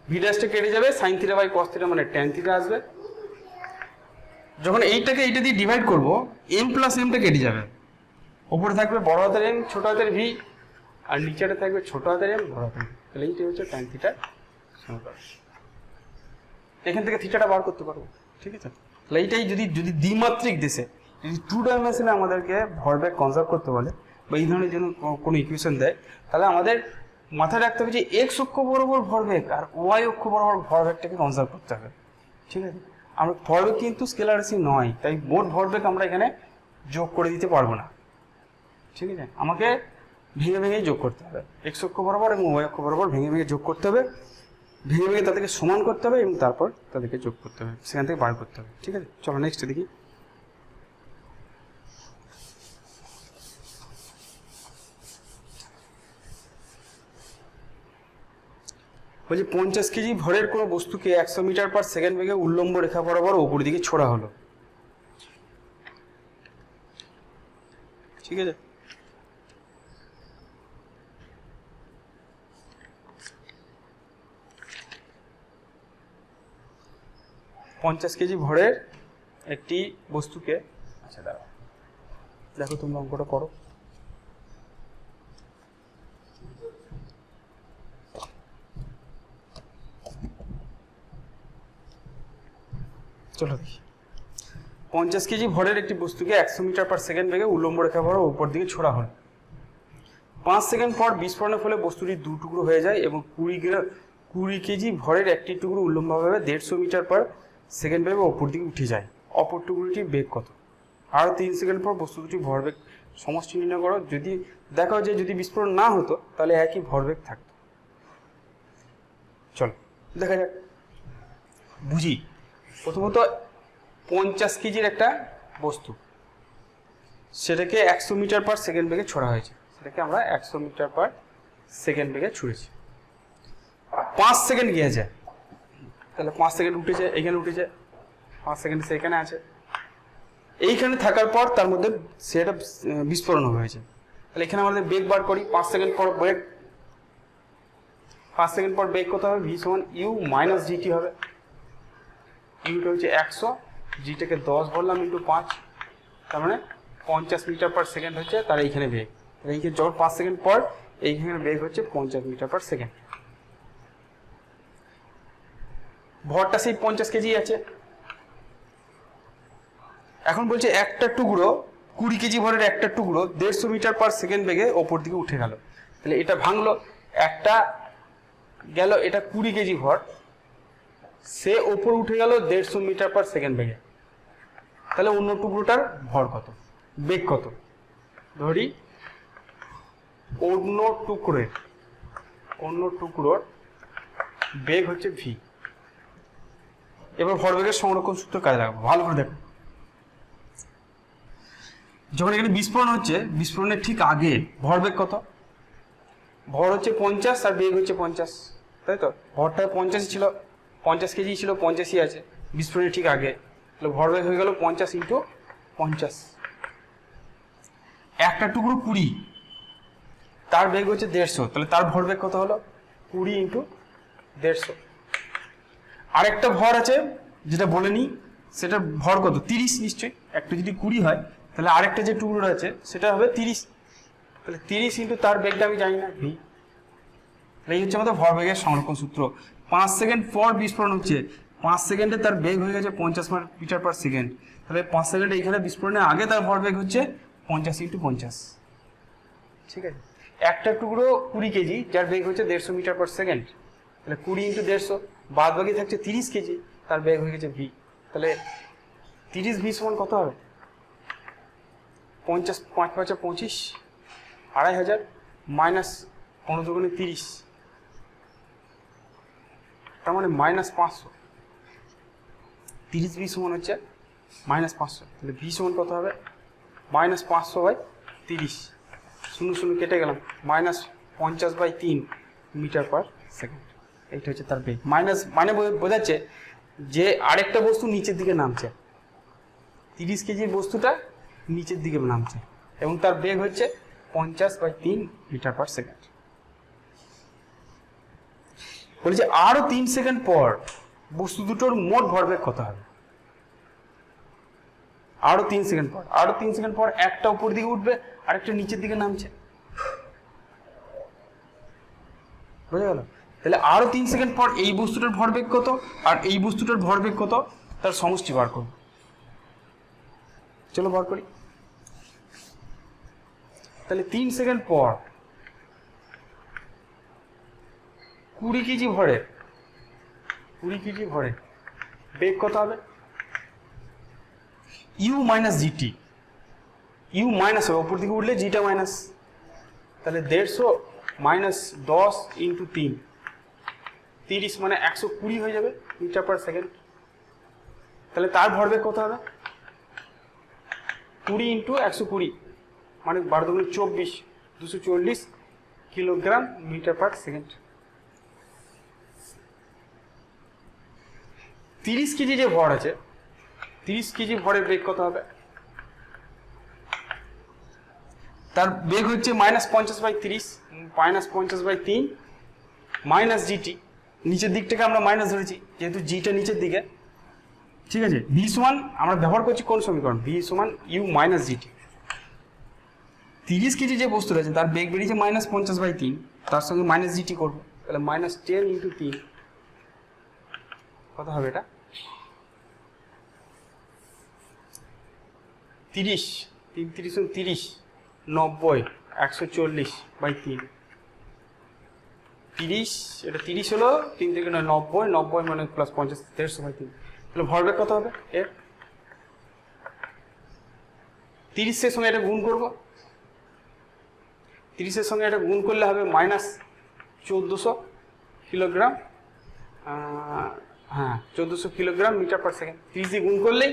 ভি ড্যাশটা কেটে যাবে, sine theta by cos theta মানে ট্যান থিটা আসবে। যখন এইটাকে এইটা দিয়ে ডিভাইড করব এম প্লাস এমটা কেটে যাবে, উপরে থাকবে বড় হাতের এম ছোট হাতের ভি আর নিচেটা থাকবে ছোট হাতের এম বড় হাতের ভি। তাহলে এইটাই হচ্ছে ট্যান থিটার সমীকরণ। এখান থেকে থিটাটা বার করতে পারবো। ঠিক আছে, তাহলে এইটাই যদি দ্বিমাত্রিক দেশে যদি 2 ডাইমেনশনে আমাদেরকে ভরবেগ কনজার্ভ করতে বলে বা এই ধরনের জন্য কোনো ইকুয়েশন দেয়, তাহলে আমাদের মাথায় রাখতে হবে যে এক্স অক্ষ বরাবর ভরবেগ আর ওয়াই অক্ষ বরাবর ভরবেগটাকে কনজার্ভ করতে হবে। ঠিক আছে, আমরা ভরবেগ কিন্তু স্কেলার রাশি নয়, তাই মোট ভরবেগ আমরা এখানে যোগ করে দিতে পারবো না। ঠিক আছে, আমাকে ভেঙে ভেঙে যোগ করতে হবে। এক্স অক্ষ বরাবর এবং ওয়াই অক্ষ বরাবর ভেঙে ভেঙে যোগ করতে হবে, ভেঙে ভেঙে তাদেরকে সমান করতে হবে এবং তারপর তাদেরকে যোগ করতে হবে, সেখান থেকে বার করতে হবে। ঠিক আছে, চলো নেক্সট দেখি। বলছি 50 কেজি ভরের কোনো বস্তুকে 100 মিটার পার সেকেন্ড বেগে উল্লম্ব রেখা বরাবর উপর দিকে ছোড়া হলো। ঠিক আছে, পঞ্চাশ কেজি ভরের একটি বস্তুকে, আচ্ছা দাঁড়াও দেখো তোমরা অঙ্কটা করো। চলো দেখি। 50 কেজি ভরের একটি বস্তুকে 100 মিটার পার সেকেন্ড বেগে উল্লম্ব রেখা বরাবর উপর দিকে ছোড়া হলো। 5 সেকেন্ড পর বিস্ফোরণের ফলে বস্তুটি 2 টুকরো হয়ে যায় এবং 20 কেজি ভরের একটি টুকরো উল্লম্বভাবে 150 মিটার পার সেকেন্ড বেগে উপর দিকে উঠে যায়। অপর টুকরোটির বেগ কত? আরও 3 সেকেন্ড পর বস্তু দুটি ভরবেগ সমষ্টি নির্ণয় করো। যদি দেখো যে যদি বিস্ফোরণ না হতো তাহলে একই ভরবেগ থাকতো। চলো দেখা যাক, বুঝি। প্রথমত 50 কেজির একটা বস্তু, সেটাকে 100 মিটার পার সেকেন্ড বেগে ছোড়া হয়েছে, সেটাকে আমরা 100 মিটার পার সেকেন্ড বেগে ছুঁড়েছি। 5 সেকেন্ড গিয়েছে, তাহলে 5 সেকেন্ড উঠেছে, এখানে উঠেছে, 5 সেকেন্ড সেখানে আছে, এইখানে থাকার পর তার মধ্যে সেটা বিস্ফোরণ হয়েছে। তাহলে এখানে আমাদের বেগ বার করি। 5 সেকেন্ড পর বেগ, 5 সেকেন্ড পর বেগ কত হবে? ভি সমান ইউ মাইনাস জিটি হবে। ইউটা হচ্ছে 100, জিটাকে 10 বললাম ইন্টু 5, তার মানে 50 মিটার পার সেকেন্ড হচ্ছে তার এইখানে বেগ। তাহলে এইখানে যখন 5 সেকেন্ড পর এইখানে বেগ হচ্ছে 50 মিটার পার সেকেন্ড। ভরটা সেই 50 কেজি আছে। এখন বলছে একটা টুকরো 20 কেজি ভরের একটা টুকরো 150 মিটার পার সেকেন্ড বেগে ওপর দিকে উঠে গেল। তাহলে এটা ভাঙলো, একটা গেল, এটা 20 কেজি ভর, সে ওপর উঠে গেল 150 মিটার পার সেকেন্ড বেগে। তাহলে অন্য টুকরোটার ভর কত, বেগ কত? ধরি অন্য টুকরোর বেগ হচ্ছে ভি। এবার ভরবেগের সংরক্ষণ সূত্র কাজে লাগাবো। ভালো করে দেখো, যখন এখানে বিস্ফোরণ হচ্ছে, বিস্ফোরণের ঠিক আগে ভরবেগ কত? ভর হচ্ছে 50 আর বেগ হচ্ছে 50, তাই তো? ভরটা 50 ছিল, 50 কেজি ছিল, 50ই আছে বিস্ফোরণের ঠিক আগে। তাহলে ভরবেগ হয়ে গেল 50 ইন্টু 50। একটা টুকরো 20, তার বেগ হচ্ছে 150, তাহলে তার ভরবেগ কত হলো? 20 ইন্টু 150। আরেকটা ভর আছে যেটা বলে নিই, সেটার ভর কত? 30 নিশ্চয়ই। একটা যদি 20 হয় তাহলে আরেকটা যে টুকরো আছে সেটা হবে 30, তাহলে 30 ইন্টু তার বেগটা আমি জানি না, ভি। এই হচ্ছে আমাদের ভরবেগের সংরক্ষণ সূত্র। 5 সেকেন্ড পর বিস্ফোরণ হচ্ছে, 5 সেকেন্ডে তার বেগ হয়ে গেছে 50 মিটার পার সেকেন্ড। তাহলে 5 সেকেন্ডে এখানে বিস্ফোরণের আগে তার ভরবেগ হচ্ছে 50 ইন্টু 50। ঠিক আছে, একটা টুকরো 20 কেজি যার বেগ হচ্ছে 150 মিটার পার সেকেন্ড, তাহলে 20 ইন্টু 150, বাদ বাকি থাকছে 30 কেজি, তার বেগ হয়ে গেছে ভি। তাহলে 30 ভি সমান কত হবে? 50, 5 5 25, 2500 মাইনাস 15 দুগুণে 30, তার মানে মাইনাস 500। 30 ভি সমান হচ্ছে মাইনাস 500, তাহলে ভি সমান কত হবে? মাইনাস 500/30, 0 0 কেটে গেলাম, মাইনাস 50/3 মিটার পার সেকেন্ড। এইটা হচ্ছে তার বেগ। মাইনাস মানে বোঝাচ্ছে যে আরেকটা বস্তু নিচের দিকে নামছে, 30 কেজির বস্তুটা নিচের দিকে নামছে এবং তার বেগ হচ্ছে 50/3 মিটার পার সেকেন্ড। বলেছে আরো 3 সেকেন্ড পর বস্তু দুটোর মোট ভরবেগ কত হবে? আরো 3 সেকেন্ড পর, আরো 3 সেকেন্ড পর একটা উপর দিকে উঠবে আর একটা নিচের দিকে নামছে, বুঝা গেল? তাহলে আরো 3 সেকেন্ড পর এই বস্তুটার ভরবেগ কত আর এই বস্তুটার ভরবেগ কত, তার সমষ্টি বার করব। চলো বার করি। তাহলে 3 সেকেন্ড পর 20 কেজি ভরে, 20 কেজি ভরে বেগ কত হবে? U minus g t, u minus হবে, উপর দিকে উঠলে জিটা মাইনাস, তাহলে 150 মাইনাস 10 ইন্টু 3, 30 মানে 120 হয়ে যাবে মিটার পার সেকেন্ড। তাহলে তার ভরবেগ কত হবে? 20 ইন্টু 120 মানে 12 দুগুণে 24, 240 kilogram metre per second. 30 k g যে ভর আছে, 30 কেজি ভরের বেগ কত হবে? তার বেগ হচ্ছে মাইনাস 50/30, মাইনাস 50/3 মাইনাস জিটি, নিচের দিকটাকে আমরা মাইনাস ধরেছি যেহেতু জিটা নিচের দিকে, ঠিক আছে? ভি সমান আমরা ব্যবহার করছি কোন সমীকরণ? ভি সমান ইউ মাইনাস জিটি। 30 কেজি যে বস্তু রয়েছে তার বেগ বেরিয়েছে মাইনাস 50/3, তার সঙ্গে মাইনাস জিটি করবো, তাহলে মাইনাস 10 ইন্টু 3 কত হবে? এটা 30, 3 30 30, 90, 140/3, 30, এটা 30 হলো 3 থেকে 90, 90 মানে প্লাস 50, 150/3, তাহলে ভরবেগ কত হবে এর? 30 এর সঙ্গে এটা গুণ করব, 30 এর সঙ্গে এটা গুণ করলে হবে মাইনাস 1400 কিলোগ্রাম, হ্যাঁ 1400 কিলোগ্রাম মিটার পার সেকেন্ড। 30 দিয়ে গুণ করলেই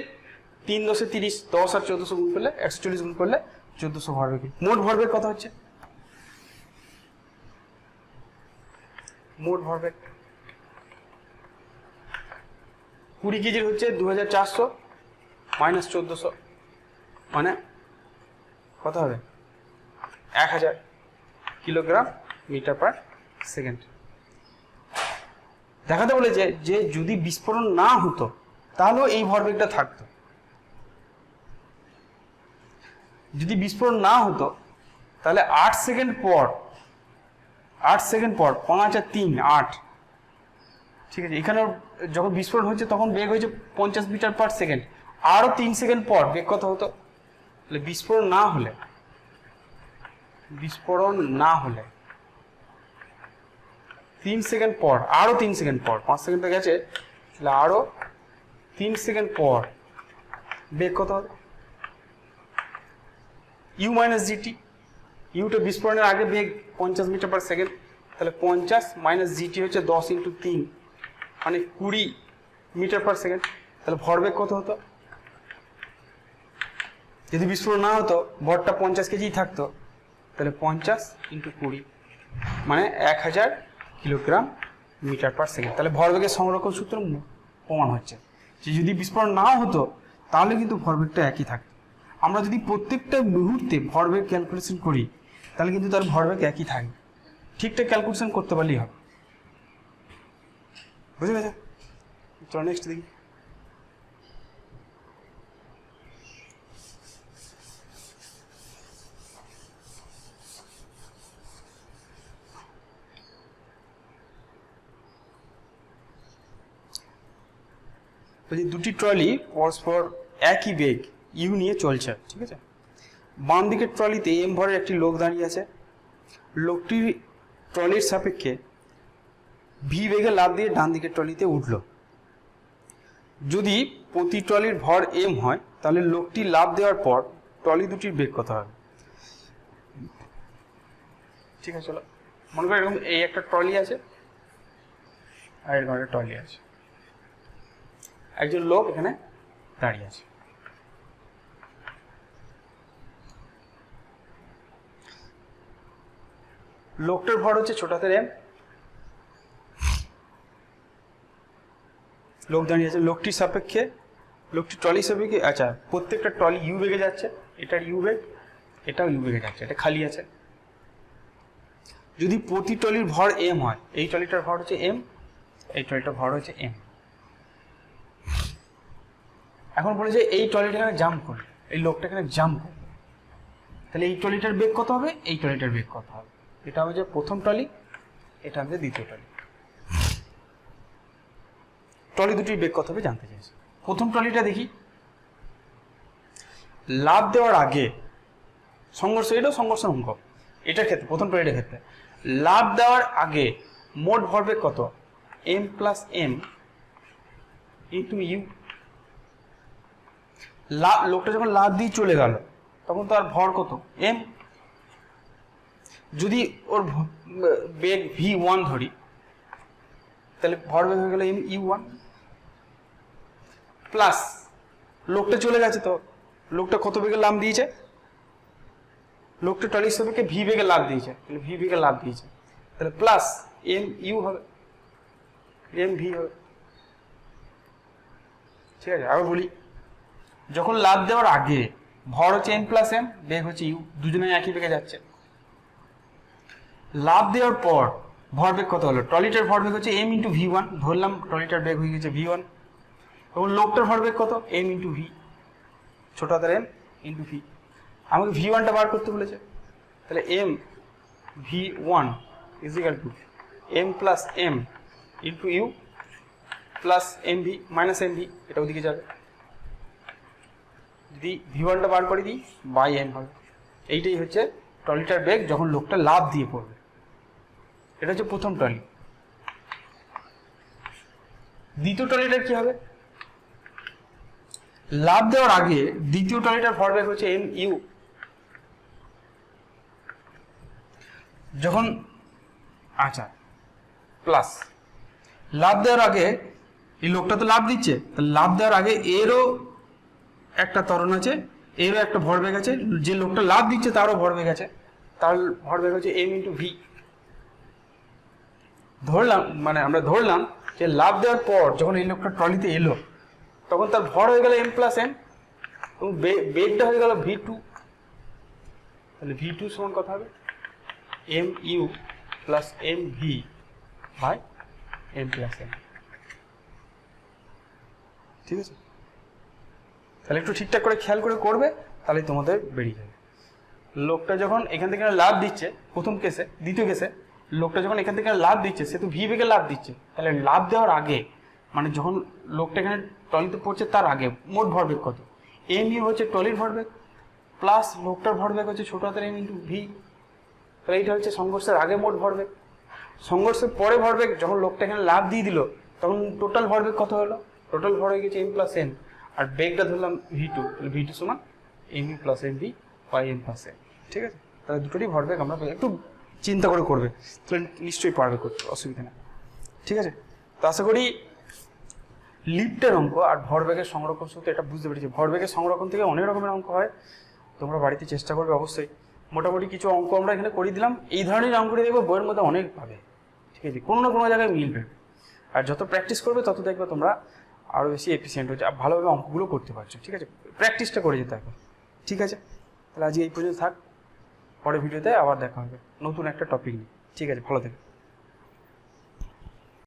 3 10 30, 10 আর 1400 গুণ করলে 140 গুণ করলে 1400 ভরবেগ। মোট ভরবেগ কত হচ্ছে? মোট ভরবেগ 20 কেজির হচ্ছে 2400 মাইনাস 1400 মানে কত হবে? 1000 কিলোগ্রাম মিটার পার সেকেন্ড। দেখাতে বলেছে যে যদি বিস্ফোরণ না হতো তাহলেও এই ভরবেগটা থাকতো, যদি বিস্ফোরণ না হতো তাহলে 8 সেকেন্ড পর 5 আর 3 8, ঠিক আছে? এখানে যখন বিস্ফোরণ হচ্ছে তখন বেগ হয়েছে 50 মিটার পার সেকেন্ড, আরো 3 সেকেন্ড পর বেগ কত হতো? তাহলে বিস্ফোরণ না হলে 3 সেকেন্ড পর, আরো 3 সেকেন্ড পর, 5 সেকেন্ড তো গেছে, তাহলে আরো 3 সেকেন্ড পর বেগ কত হবে? ইউ মাইনাস জিটি, ইউটা বিস্ফোরণের আগে বেগ 50 মিটার পার সেকেন্ড, তাহলে 50 মাইনাস জিটি হচ্ছে 10 ইন্টু 3 মানে 20 মিটার পার সেকেন্ড। তাহলে ভরবেগ কত হতো? যদি বিস্ফোরণ না হতো ভরটা 50 কেজি থাকতো, তাহলে 50 ইন্টু 20 মানে 1000 কিলোগ্রাম মিটার পার সেকেন্ড। তাহলে ভরবেগের সংরক্ষণ সূত্র প্রমাণ হচ্ছে যে যদি বিস্ফোরণ না হতো তাহলে কিন্তু ভরবেগটা একই থাকতো। আমরা যদি প্রত্যেকটা মুহূর্তে ভরবেগ ক্যালকুলেশন করি তাহলে কিন্তু তার ভরবেগ একই থাকবে, ঠিকঠাক ক্যালকুলেশন করতে পারলেই হবে। বুঝে গেছে? চলো নেক্সট দেখি। বলছি দুটি ট্রলি পরস্পর একই বেগ ইউ নিয়ে চলছে, ঠিক আছে? বাম দিকের ট্রলিতে এম ভরের একটি লোক দাঁড়িয়ে আছে, লোকটি ট্রলির সাপেক্ষে ভি বেগে লাফ দিয়ে ডান দিকের ট্রলিতে উঠল। যদি প্রতি ট্রলির ভর এম হয় তাহলে লোকটি লাফ দেওয়ার পর ট্রলি দুটির বেগ কত হবে। ঠিক আছে, চলো মনে করো এরকম এই একটা ট্রলি আছে আর এরকম একটা ট্রলি আছে, একজন লোক এখানে দাঁড়িয়ে আছে। লোকটার ভর হচ্ছে ছোট হাতের এম, লোক দাঁড়িয়ে আছে, লোকটির সাপেক্ষে লোকটি ট্রলি সাপেক্ষে, আচ্ছা প্রত্যেকটা ট্রলি ইউ বেগে যাচ্ছে, এটার ইউ বেগ, এটাও ইউ বেগে যাচ্ছে, এটা খালি আছে। যদি প্রতি ট্রলির ভর এম হয়, এই ট্রলিটার ভর হচ্ছে এম, এই ট্রলিটার ভর হচ্ছে এম। এখন বলে যে এই ট্রলিটা এখানে জাম্প করে, এই লোকটা এখানে জাম্প করে, তাহলে এই ট্রলিটার বেগ কত হবে, এই ট্রলিটার বেগ কত হবে। এটা হচ্ছে প্রথম ট্রলি, এটা হচ্ছে দ্বিতীয় ট্রলি। ট্রলি দুটির বেগ কত হবে জানতে চাইছি। প্রথম ট্রলিটা দেখি, লাফ দেওয়ার আগে সংঘর্ষ, এটাও সংঘর্ষের অঙ্ক, এটার ক্ষেত্রে প্রথম ট্রলিটার ক্ষেত্রে লাফ দেওয়ার আগে মোট ভরবেগ কত, m plus m into u. লোকটা যখন লাফ দিয়ে চলে গেল তখন তার ভর কত, এম। যদি ওর বেগ v1 ধরি তাহলে ভরবেগ হয়ে গেল এম ইউ1 প্লাস লোকটা চলে গেছে, তো লোকটা কত বেগে লাফ দিয়েছে, লোকটা ট্রলির সাপেক্ষে ভি বেগে লাফ দিয়েছে, তাহলে ভি বেগে লাফ দিয়েছে, তাহলে প্লাস এম ইউ হবে, এম ভি হবে। ঠিক আছে, আবার বলি, যখন লাফ দেওয়ার আগে ভর হচ্ছে এম প্লাস এম, বেগ হচ্ছে ইউ, দুজনে একই বেগে যাচ্ছে। লাফ দেওয়ার পর ভরবেগ কত হলো, ট্রলিটার ভরবেগ হচ্ছে এম ইন্টু ভি1, ধরলাম ট্রলিটার বেগ হয়ে গেছে ভি1, এবং লোকটার ভরবেগ কত, এম ইন্টু ভি, ছোট হাতের এম ইন্টু ভি। আমাকে ভি1টা বার করতে বলেছে, তাহলে এম ভি1 is equal to m plus m into u plus m v minus M v, এটা ওদিকে যাবে। যদি ভি1টা বার করে দিই বাই এম হবে। এইটাই হচ্ছে ট্রলিটার বেগ যখন লোকটা লাফ দিয়ে পড়বে। এটা হচ্ছে প্রথম ট্রলি। দ্বিতীয় ট্রলিটার কি হবে, লাফ দেওয়ার আগে দ্বিতীয় ট্রলিটার ভরবেগ হচ্ছে এম ইউ, যখন আচ্ছা প্লাস লাফ দেওয়ার আগে এই লোকটা তো লাফ দিচ্ছে, লাফ দেওয়ার আগে এরও একটা ত্বরণ আছে, এরও একটা ভরবেগ আছে, যে লোকটা লাফ দিচ্ছে তারও ভরবেগ আছে, তার ভরবেগ হচ্ছে এম ইন্টু ভি। ধরলাম মানে আমরা ধরলাম যে লাফ দেওয়ার পর যখন এই লোকটা ট্রলিতে এলো তখন তার ভর হয়ে গেল এম প্লাস এম এবং বেগটা হয়ে গেল ভি2, তাহলে ভি2 সমান কত হবে, m u plus m V by M plus m. ঠিক আছে, তাহলে একটু ঠিকঠাক করে খেয়াল করে করবে, তাহলে তোমাদের বেরিয়ে যাবে। লোকটা যখন এখান থেকে লাফ দিচ্ছে প্রথম কেসে, দ্বিতীয় কেসে লোকটা যখন এখান থেকে লাফ দিচ্ছে সে তো ভি বেগে লাফ দিচ্ছে, তাহলে লাফ দেওয়ার আগে মানে যখন লোকটা এখানে ট্রলিতে পড়ছে তার আগে মোট ভরবেগ কত, এম ইউ হচ্ছে ট্রলির ভরবেগ প্লাস লোকটার ভরবেগ হচ্ছে ছোট হাতের এম ইন্টু ভি। তাহলে এইটা হচ্ছে সংঘর্ষের আগে মোট ভরবেগ। সংঘর্ষের পরে ভরবেগ যখন লোকটা এখানে লাফ দিয়ে দিল তখন টোটাল ভরবেগ কত হলো, টোটাল ভর হয়ে গেছে এম প্লাস এম, আর বেগটা ধরলাম ভি2, তাহলে ভি2 সমান m u plus m V by M plus m. ঠিক আছে, তাহলে দুটোরই ভরবেগ আমরা একটু চিন্তা করে করবে, তাহলে নিশ্চয়ই পারবে করতে, অসুবিধা নেই। ঠিক আছে, তো আশা করি লিফটের অঙ্ক আর ভরবেগের সংরক্ষণ সূত্র এটা বুঝতে পেরেছি। ভরবেগের সংরক্ষণ থেকে অনেক রকমের অঙ্ক হয়, তোমরা বাড়িতে চেষ্টা করবে অবশ্যই। মোটামুটি কিছু অঙ্ক আমরা এখানে করে দিলাম, এই ধরনের অঙ্কটি দেখবে বইয়ের মধ্যে অনেক পাবে। ঠিক আছে, কোনো না কোনো জায়গায় মিলবে, আর যত প্র্যাকটিস করবে তত দেখবে তোমরা আরও বেশি এফিসিয়েন্ট হচ্ছে, আর ভালোভাবে অঙ্কগুলো করতে পারছো। ঠিক আছে, প্র্যাকটিসটা করে যেতে হবে। ঠিক আছে, তাহলে আজকে এই পর্যন্ত থাক, পরের ভিডিওতে আবার দেখা হবে নতুন একটা টপিক নিয়ে। ঠিক আছে, ভালো থেকো।